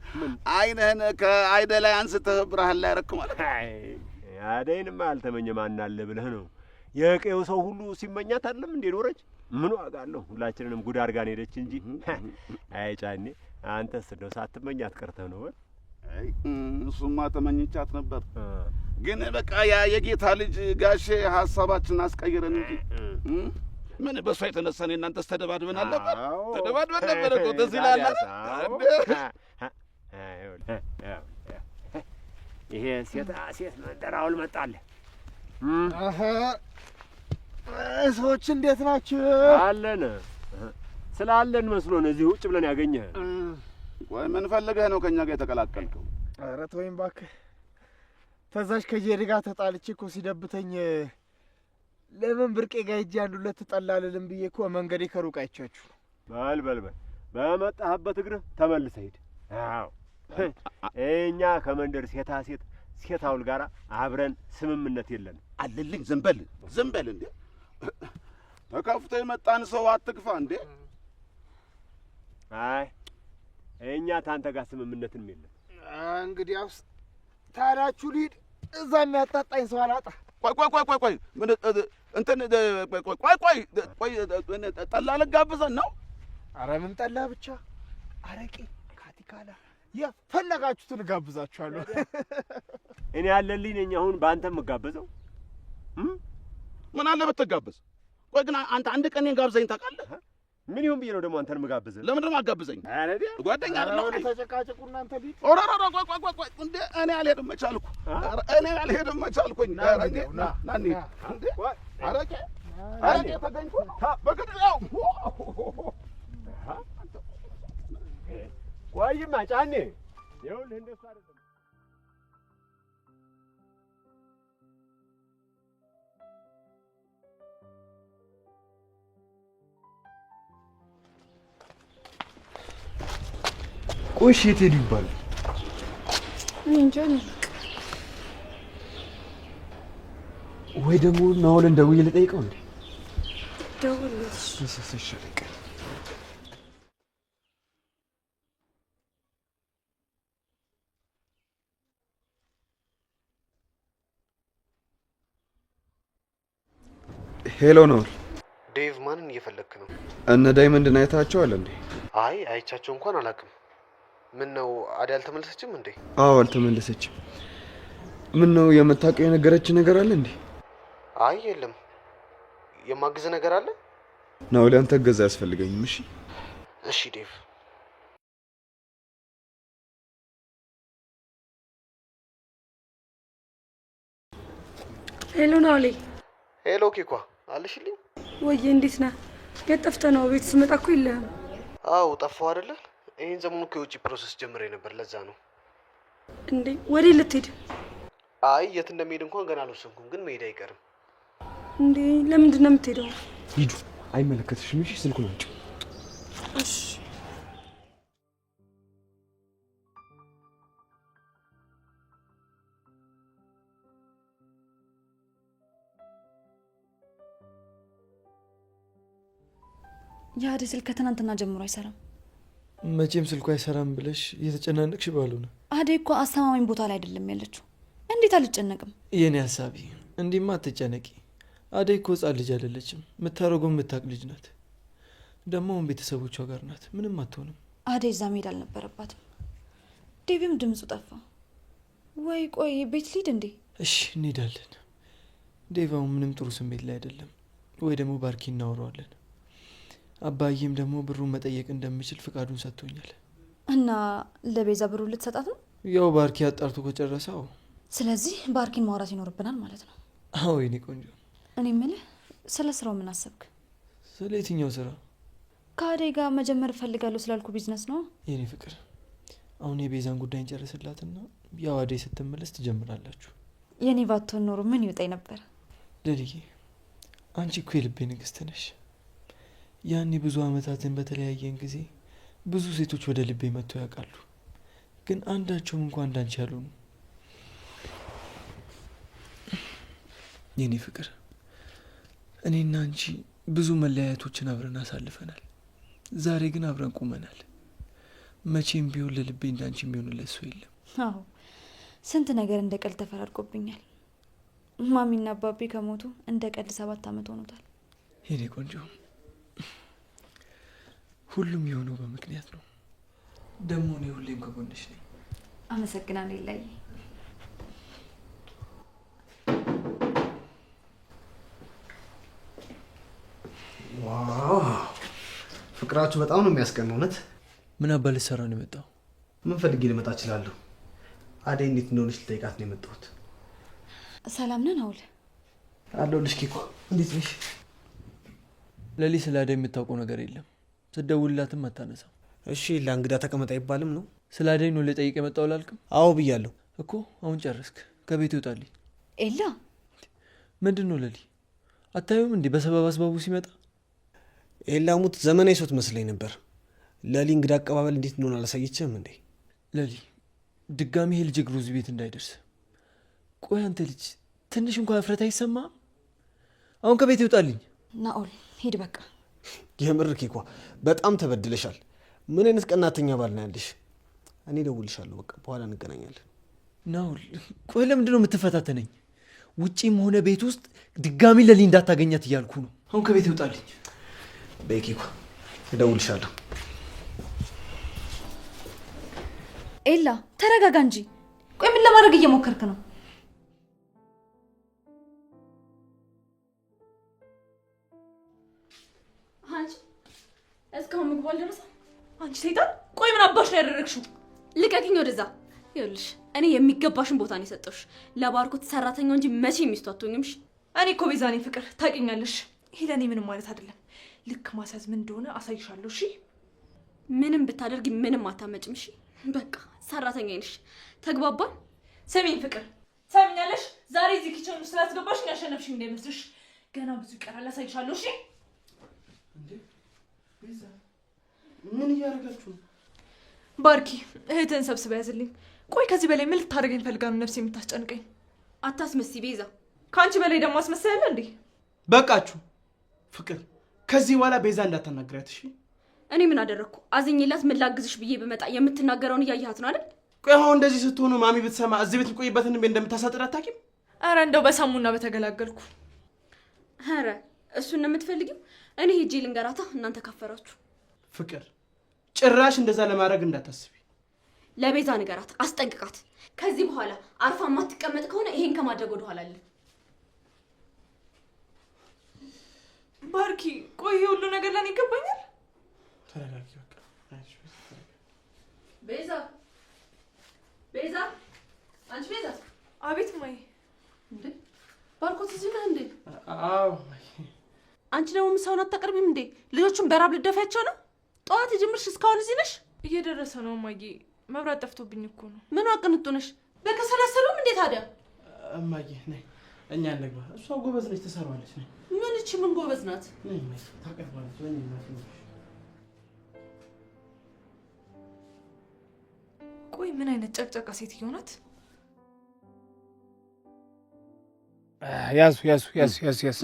[SPEAKER 3] አይነህን ከአይደ ላይ አንስተህ ብርሃን ላይ ያረክ ማለት።
[SPEAKER 5] አደይንማ አልተመኘ ማን አለ ብለህ ነው? የቀየው ሰው ሁሉ ሲመኛት አይደለም እንዴ ኖረች? ምን ዋጋ አለው? ሁላችንንም ጉድ አድርጋን ሄደች እንጂ። አይ ጫኔ፣ አንተስ እንደው ሳትመኛት ቀርተህ ነው?
[SPEAKER 3] አይ እሱማ ተመኝቻት ነበር፣ ግን በቃ ያ የጌታ ልጅ ጋሼ ሀሳባችንን አስቀይረን እንጂ ምን በሷ የተነሳ እኔ እናንተስ ተደባድበን አልነበር? ተደባድበን ነበር እኮ ትዝ ይልሃል።
[SPEAKER 5] ይሄ ሴት መንደራውል መጣልህ።
[SPEAKER 1] ሰዎች እንዴት ናችሁ?
[SPEAKER 5] አለን ስላለን መስሎን እዚህ ውጭ ብለን ያገኘህ።
[SPEAKER 3] ወይ ምን ፈልገህ ነው ከኛ ጋር የተቀላቀልከው?
[SPEAKER 1] ኧረ ተወኝ እባክህ። ተዛሽ ከጄሪ ጋር ተጣልቼ እኮ ሲደብተኝ ለምን ብርቄ ጋር ሂጅ አንድ ሁለት ጠላልልም ብዬ እኮ መንገዴ ከሩቅ አይቻችሁ።
[SPEAKER 5] በል በመጣህበት እግርህ ተመልሰህ ሂድ። አዎ እኛ ከመንደር ሴት አውል ጋር አብረን ስምምነት የለንም።
[SPEAKER 3] አለልኝ። ዝም በል እንዴ! ተከፍቶ የመጣን ሰው አትግፋ እንዴ!
[SPEAKER 5] አይ እኛ ታንተ ጋር ስምምነትም የለም።
[SPEAKER 1] እንግዲያውስ ታዲያችሁ ልሂድ። እዛ የሚያጣጣኝ ሰው አላጣ።
[SPEAKER 3] ቆይ ምን እንትን ቆይ ጠላ ልጋብዘን ነው?
[SPEAKER 1] አረ ምን ጠላ ብቻ አረቄ፣ ካቲካላ የፈለጋችሁትን እጋብዛችኋለሁ።
[SPEAKER 5] እኔ ያለልኝ ነኝ አሁን በአንተ የምጋበዘው።
[SPEAKER 3] ምን አለ ብትጋበዝ? ቆይ ግን አንተ አንድ ቀን እኔን ጋብዘኝ ታውቃለህ?
[SPEAKER 5] ምን ይሁን ብዬ ነው ደግሞ አንተን የምጋብዝህ?
[SPEAKER 3] ለምንድን ነው የማጋብዘኝ? ጓደኛ አይደለም እንዴ?
[SPEAKER 1] ተጨቃጨቁ እናንተ ቢት።
[SPEAKER 3] ኦራ ቆይ እንዴ! እኔ አልሄድም መቻልኩኝ። ናኒ እንዴ! አረቄ ተገኝቶ በግድያው
[SPEAKER 5] ቆይማ ጫኔ፣ ይኸውልህ እንደሱ አይደለም።
[SPEAKER 14] ቆይ እሺ፣ የት ሄዱ ይባላል?
[SPEAKER 10] እንጃ።
[SPEAKER 14] ወይ ደግሞ ናኦልን ደውዬ ልጠይቀው እንዴ?
[SPEAKER 10] ደውልልሽ።
[SPEAKER 14] ሄሎ ናኦል።
[SPEAKER 16] ዴቭ፣ ማንን እየፈለግክ ነው?
[SPEAKER 14] እነ ዳይመንድን አይታቸዋል እንዴ?
[SPEAKER 16] አይ አይቻቸው እንኳን አላውቅም። ምን ነው አደይ አልተመለሰችም እንዴ?
[SPEAKER 14] አዎ አልተመለሰችም። ምን ነው የምታውቀው የነገረችን ነገር አለ እንዴ?
[SPEAKER 16] አይ የለም። የማግዝ ነገር አለ?
[SPEAKER 14] ናኦል፣ አንተ እገዛ አያስፈልገኝም።
[SPEAKER 16] እሺ ዴቭ።
[SPEAKER 8] ሄሎ ናኦሌ።
[SPEAKER 16] ሄሎ ኪኳ፣ አለሽልኝ?
[SPEAKER 8] ወይዬ እንዴት ነህ? የት ጠፍተህ ነው? ቤት ስመጣ እኮ የለህም።
[SPEAKER 16] አዎ ጠፋሁ አይደለ? ይሄን ዘመኑ ከውጪ ፕሮሰስ ጀምሬ ነበር፣ ለዛ ነው።
[SPEAKER 8] እንዴ ወዴት ልትሄድ?
[SPEAKER 16] አይ የት እንደምሄድ እንኳን ገና አልወሰንኩም፣ ግን መሄድ አይቀርም።
[SPEAKER 8] እንዴ ለምንድን ነው የምትሄደው?
[SPEAKER 14] ሂዱ፣ አይመለከትሽም። እሺ ስልኩን አውጪ።
[SPEAKER 8] እሺ
[SPEAKER 6] የአደይ ስልክ ከትናንትና ጀምሮ አይሰራም።
[SPEAKER 14] መቼም ስልኩ አይሰራም ብለሽ እየተጨናነቅሽ ባልሆነ።
[SPEAKER 6] አደይ እኮ አስተማማኝ ቦታ ላይ አይደለም ያለችው። እንዴት አልጨነቅም?
[SPEAKER 14] የኔ ሀሳቢ እንዲማ አትጨነቂ። አደይ እኮ ህጻን ልጅ አይደለችም። የምታረገው የምታውቅ ልጅ ናት። ደግሞ ቤተሰቦቿ ጋር ናት። ምንም አትሆንም።
[SPEAKER 6] አደይ እዛ መሄድ አልነበረባትም። ዴቪም ድምፁ ጠፋ። ወይ ቆይ ቤት ልሂድ እንዴ?
[SPEAKER 14] እሺ እንሄዳለን። ዴቫው ምንም ጥሩ ስሜት ላይ አይደለም። ወይ ደግሞ ባርኪ እናወራዋለን። አባዬም ደግሞ ብሩን መጠየቅ እንደምችል ፍቃዱን ሰጥቶኛል።
[SPEAKER 6] እና ለቤዛ ብሩን ልትሰጣት ነው?
[SPEAKER 14] ያው ባርኪ አጣርቶ ከጨረሰው።
[SPEAKER 6] ስለዚህ ባርኪን ማውራት ይኖርብናል ማለት ነው።
[SPEAKER 14] አዎ የኔ ቆንጆ።
[SPEAKER 6] እኔ የምልህ ስለ ስራው ምን አሰብክ?
[SPEAKER 14] ስለ የትኛው ስራ?
[SPEAKER 6] ከአደይ ጋር መጀመር እፈልጋለሁ ስላልኩ ቢዝነስ ነው።
[SPEAKER 14] የኔ ፍቅር፣ አሁን የቤዛን ጉዳይ እንጨርስላትና ያው አደይ ስትመለስ ትጀምራላችሁ።
[SPEAKER 6] የኔ ባትሆን ኖሮ ምን ይውጣኝ ነበር።
[SPEAKER 14] ልልዬ፣ አንቺ እኮ የልቤ ንግስት ነሽ። ያኔ ብዙ አመታትን በተለያየን ጊዜ ብዙ ሴቶች ወደ ልቤ መጥተው ያውቃሉ፣ ግን አንዳቸውም እንኳን እንዳንቺ ያልሆኑ። የኔ ፍቅር፣ እኔና አንቺ ብዙ መለያየቶችን አብረን አሳልፈናል። ዛሬ ግን አብረን ቁመናል። መቼም ቢሆን ለልቤ እንዳንቺ የሚሆንለት ሰው የለም።
[SPEAKER 6] አዎ ስንት ነገር እንደ ቀልድ ተፈራርቆብኛል። ማሚና አባቤ ከሞቱ እንደ ቀልድ 7 አመት ሆኖታል።
[SPEAKER 14] የኔ ቆንጆ፣ ሁሉም የሆነው በምክንያት ነው። ደግሞ እኔ ሁሌም ከጎንሽ ነኝ።
[SPEAKER 17] አመሰግናለሁ ይላይ።
[SPEAKER 16] ዋው ፍቅራችሁ በጣም ነው የሚያስቀናው። እውነት
[SPEAKER 14] ምን አባ ልትሰራ ነው የመጣው?
[SPEAKER 16] ምን ፈልጌ ልመጣ እችላለሁ? አደይ እንዴት እንደሆነች ልጠይቃት ነው የመጣሁት።
[SPEAKER 17] ሰላም ነን አውል?
[SPEAKER 16] አለሁልሽ ኪኮ፣ እንዴት ነሽ?
[SPEAKER 14] ለሊ ስለ አደይ የምታውቀው ነገር የለም። ስትደውልላትም አታነሳም።
[SPEAKER 16] እሺ ለእንግዳ ተቀመጥ አይባልም ነው?
[SPEAKER 14] ስለ አደይ ነው ልጠይቅ የመጣው ላልክም?
[SPEAKER 16] አዎ ብያለሁ
[SPEAKER 14] እኮ። አሁን ጨረስክ? ከቤት ይውጣልኝ።
[SPEAKER 17] ኤላ
[SPEAKER 14] ምንድን ነው ለሊ? አታዩም እንዴ በሰበብ አስባቡ ሲመጣ?
[SPEAKER 16] ኤላ ሙት ዘመናዊ ሰው ትመስለኝ ነበር። ለሊ እንግዳ አቀባበል እንዴት እንደሆነ አላሳየችም እንዴ?
[SPEAKER 14] ለሊ ድጋሚ ይሄ ልጅ እግሩ እዚህ ቤት እንዳይደርስ። ቆይ አንተ ልጅ ትንሽ እንኳን እፍረት አይሰማም? አሁን ከቤት ይውጣልኝ።
[SPEAKER 17] ናኦል ሂድ በቃ።
[SPEAKER 16] የምር ኪኳ በጣም ተበድለሻል። ምን አይነት ቀናተኛ ባል ነው ያለሽ? እኔ እደውልልሻለሁ። በቃ በኋላ እንገናኛለን።
[SPEAKER 14] ናኦል ቆይ ለምንድን ነው የምትፈታተነኝ? ውጪም ሆነ ቤት ውስጥ ድጋሚ ለሊ እንዳታገኛት እያልኩ ነው። አሁን ከቤት ይውጣልኝ።
[SPEAKER 16] በይ ኪኳ እደውልልሻለሁ።
[SPEAKER 17] ኤላ ተረጋጋ እንጂ። ቆይ ምን ለማድረግ እየሞከርክ ነው?
[SPEAKER 7] አንቺ እስካሁን ምግቡ አልደረሰም? አንቺ ሰይጣን! ቆይ ምን አባሽ ነው ያደረግሽው?
[SPEAKER 6] ልቀቂኝ ወደዛ። ይኸውልሽ እኔ የሚገባሽን ቦታ ነው የሰጠሁሽ። ለባርኮት ሰራተኛው እንጂ መቼ ሚስቱ አትሆኝም።
[SPEAKER 7] እኔ እኮ ቤዛ ነኝ ፍቅር፣ ታውቂኛለሽ። ይሄ ለእኔ ምንም ማለት አይደለም። ልክ ማስያዝ ምን እንደሆነ አሳይሻለሁ። እሺ
[SPEAKER 6] ምንም ብታደርጊ ምንም አታመጭም። እሺ በቃ ሰራተኛ ነሽ። ተግባባን?
[SPEAKER 7] ስሚኝ ፍቅር፣ ሰሚኛለሽ? ዛሬ እዚህ ኪችን ውስጥ ስላስገባሽ ያሸነፍሽኝ እንዳይመስልሽ። ገና ብዙ ይቀራል፣ አሳይሻለሁ። እሺ
[SPEAKER 9] እንዴ ቤዛ ምን እያደረጋችሁ ነው?
[SPEAKER 7] ባርኪ እህትን ሰብስበ ያዝልኝ። ቆይ ከዚህ በላይ ምን ልታደርገኝ ፈልጋ ነው ነፍሴ የምታስጨንቀኝ?
[SPEAKER 6] አታስመስይ ቤዛ።
[SPEAKER 7] ከአንቺ በላይ ደግሞ አስመሳያለ እንዴ?
[SPEAKER 9] በቃችሁ ፍቅር፣ ከዚህ በኋላ ቤዛ እንዳታናግራት እሺ?
[SPEAKER 6] እኔ ምን አደረግኩ? አዝኝላት ምን ላግዝሽ ብዬ በመጣ የምትናገረውን እያየሃት ነው አይደል?
[SPEAKER 9] ቆይ አሁን እንደዚህ ስትሆኑ ማሚ ብትሰማ እዚህ ቤት የምትቆይበትን ቤት እንደምታሳጥር አታውቂም?
[SPEAKER 7] አረ እንደው በሰሙና በተገላገልኩ።
[SPEAKER 6] አረ እሱን ነው የምትፈልጊው? እኔ ሄጄ ልንገራታ፣ እናንተ ካፈራችሁ።
[SPEAKER 9] ፍቅር ጭራሽ እንደዛ ለማድረግ እንዳታስቢ።
[SPEAKER 6] ለቤዛ ንገራት፣ አስጠንቅቃት። ከዚህ በኋላ አርፋ ማትቀመጥ ከሆነ ይሄን ከማድረግ ወደ ኋላ አለ።
[SPEAKER 7] ባርኪ ቆይ ይሄ ሁሉ ነገር ለኔ ይገባኛል?
[SPEAKER 9] ተረጋጊ በቃ።
[SPEAKER 2] ቤዛ ቤዛ፣ አንቺ ቤዛ።
[SPEAKER 7] አቤት ማይ።
[SPEAKER 2] እንዴ ባርኮት እዚህ ነህ እንዴ?
[SPEAKER 9] አዎ።
[SPEAKER 2] አንቺ ደግሞ ምሳውን አታቀርቢም እንዴ? ልጆቹን በራብ ልደፋያቸው ነው? ጠዋት ጀምርሽ እስካሁን እዚህ ነሽ?
[SPEAKER 7] እየደረሰ ነው እማዬ። መብራት ጠፍቶብኝ እኮ ነው።
[SPEAKER 2] ምን አቅንጡ ነሽ? በከሰል አሰሩም እንዴ ታዲያ?
[SPEAKER 9] እማዬ ነይ እኛ እንግባ። እሷ ጎበዝ ነች፣ ትሰራዋለች። ነይ።
[SPEAKER 2] ምን እቺ ምን ጎበዝ ናት?
[SPEAKER 9] ነይ ነይ ታቀርባለች። ነይ ነይ።
[SPEAKER 7] ቆይ ምን አይነት ጨቅጨቃ ሴትዮ ናት?
[SPEAKER 1] ያዙ ያዙ ያዙ ያዙ ያዙ።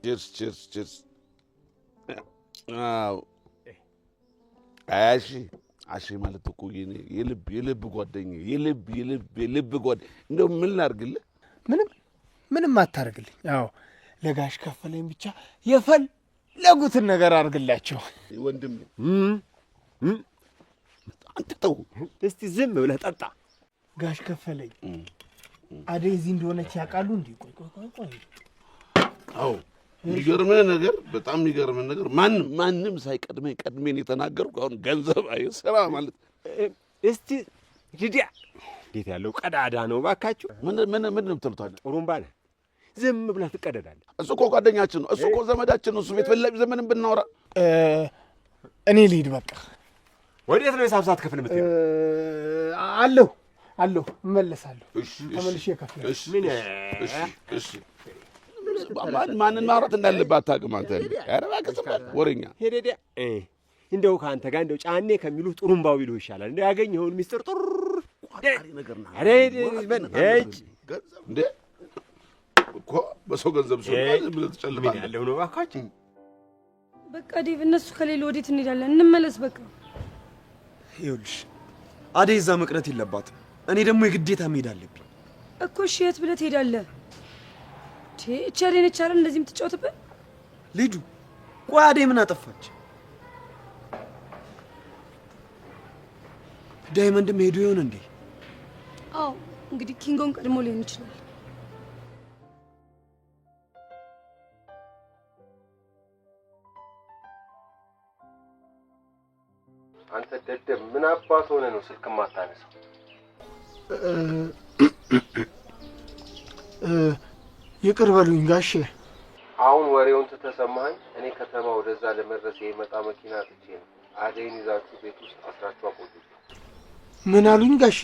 [SPEAKER 3] ቺርስ ቺርስ ቺርስ። አዎ አሺ አሺ ማለት እኮ የልብ ጓደኛዬ የልብ ጓደኛዬ። እንደው ምን ላድርግልህ?
[SPEAKER 1] ምንም አታርግልኝ። አዎ ለጋሽ ከፈለኝ ብቻ የፈለጉትን ነገር አድርግላቸው።
[SPEAKER 3] ወንድም አንተ ተው
[SPEAKER 5] እስቲ ዝም ብለህ ጠጣ።
[SPEAKER 1] ጋሽ ከፈለኝ አደይ እዚህ እንደሆነች ያውቃሉ እንዴ? ቆይ
[SPEAKER 3] አዎ የሚገርምህ ነገር፣ በጣም የሚገርምህ ነገር ማንም ሳይቀድመኝ ቀድሜን የተናገርኩ። አሁን ገንዘብ ስራ ማለት
[SPEAKER 5] እስቲ ሊዲያ እንዴት ያለው ቀዳዳ ነው ባካችሁ።
[SPEAKER 3] ምን ነው የምትሉት?
[SPEAKER 5] ጥሩምባ ነህ፣ ዝም ብለህ ትቀደዳለህ።
[SPEAKER 3] እሱ እኮ ጓደኛችን ነው፣ እሱ እኮ ዘመዳችን ነው። እሱ ቤት ዘመንም ብናወራ
[SPEAKER 1] እኔ ልሂድ በቃ።
[SPEAKER 5] ወዴት ነው የሂሳብ ሰዓት ክፍል የምትሄደው?
[SPEAKER 1] አለሁ እመለሳለሁ። ተመልሼ እከፍላለሁ።
[SPEAKER 3] እሺ ማንን ማውራት እንዳለብህ አታውቅም አንተ። ኧረ እባክህ ወሬኛ
[SPEAKER 5] ሄደዲያ እንደው ከአንተ ጋር እንደው ጫኔ ከሚሉህ ጥሩምባው ቢሉህ ይሻላል። እንደው ያገኘኸውን ሚስጥር ጥሩ
[SPEAKER 3] ቋጣሪ ነገር ነው።
[SPEAKER 5] ኧረ
[SPEAKER 3] እንደ እኮ በሰው ገንዘብ ሰው ብለህ ትጨልማለህ።
[SPEAKER 5] ምን ያለው ነው እባካችሁ።
[SPEAKER 8] በቃ ዴቭ፣ እነሱ ከሌለ ወዴት እንሄዳለን? እንመለስ በቃ።
[SPEAKER 18] ይኸውልሽ አደይ እዛ መቅረት የለባትም። እኔ ደግሞ የግዴታ መሄድ አለብኝ
[SPEAKER 8] እኮ። እሺ የት ብለህ ትሄዳለህ? እቺ አደይ ነች አይደል እንደዚህ የምትጫወትብን?
[SPEAKER 18] ልጁ ቆይ አደይ ምን አጠፋች? ዳይመንድም ሄዶ ይሆን እንዴ?
[SPEAKER 8] አዎ እንግዲህ ኪንጎን ቀድሞ ሊሆን ይችላል።
[SPEAKER 13] አንተ ደደብ ምን አባት ሆነ ነው ስልክ ማታነሳው?
[SPEAKER 1] ይቅር በሉኝ ጋሼ።
[SPEAKER 13] አሁን ወሬውን ተሰማኝ። እኔ ከተማ ወደዛ ለመድረስ የመጣ መኪና አጥቼ ነው። አደይን ይዛችሁ ቤት ውስጥ አስራችሁ አቆዩ።
[SPEAKER 1] ምን አሉኝ ጋሼ?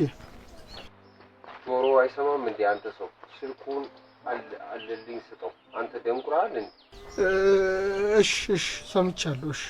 [SPEAKER 13] ጆሮ አይሰማም እንዴ አንተ ሰው? ስልኩን አለልኝ ስጠው። አንተ ደንቁራል እንዴ?
[SPEAKER 1] እሺ ሰምቻለሁ። እሺ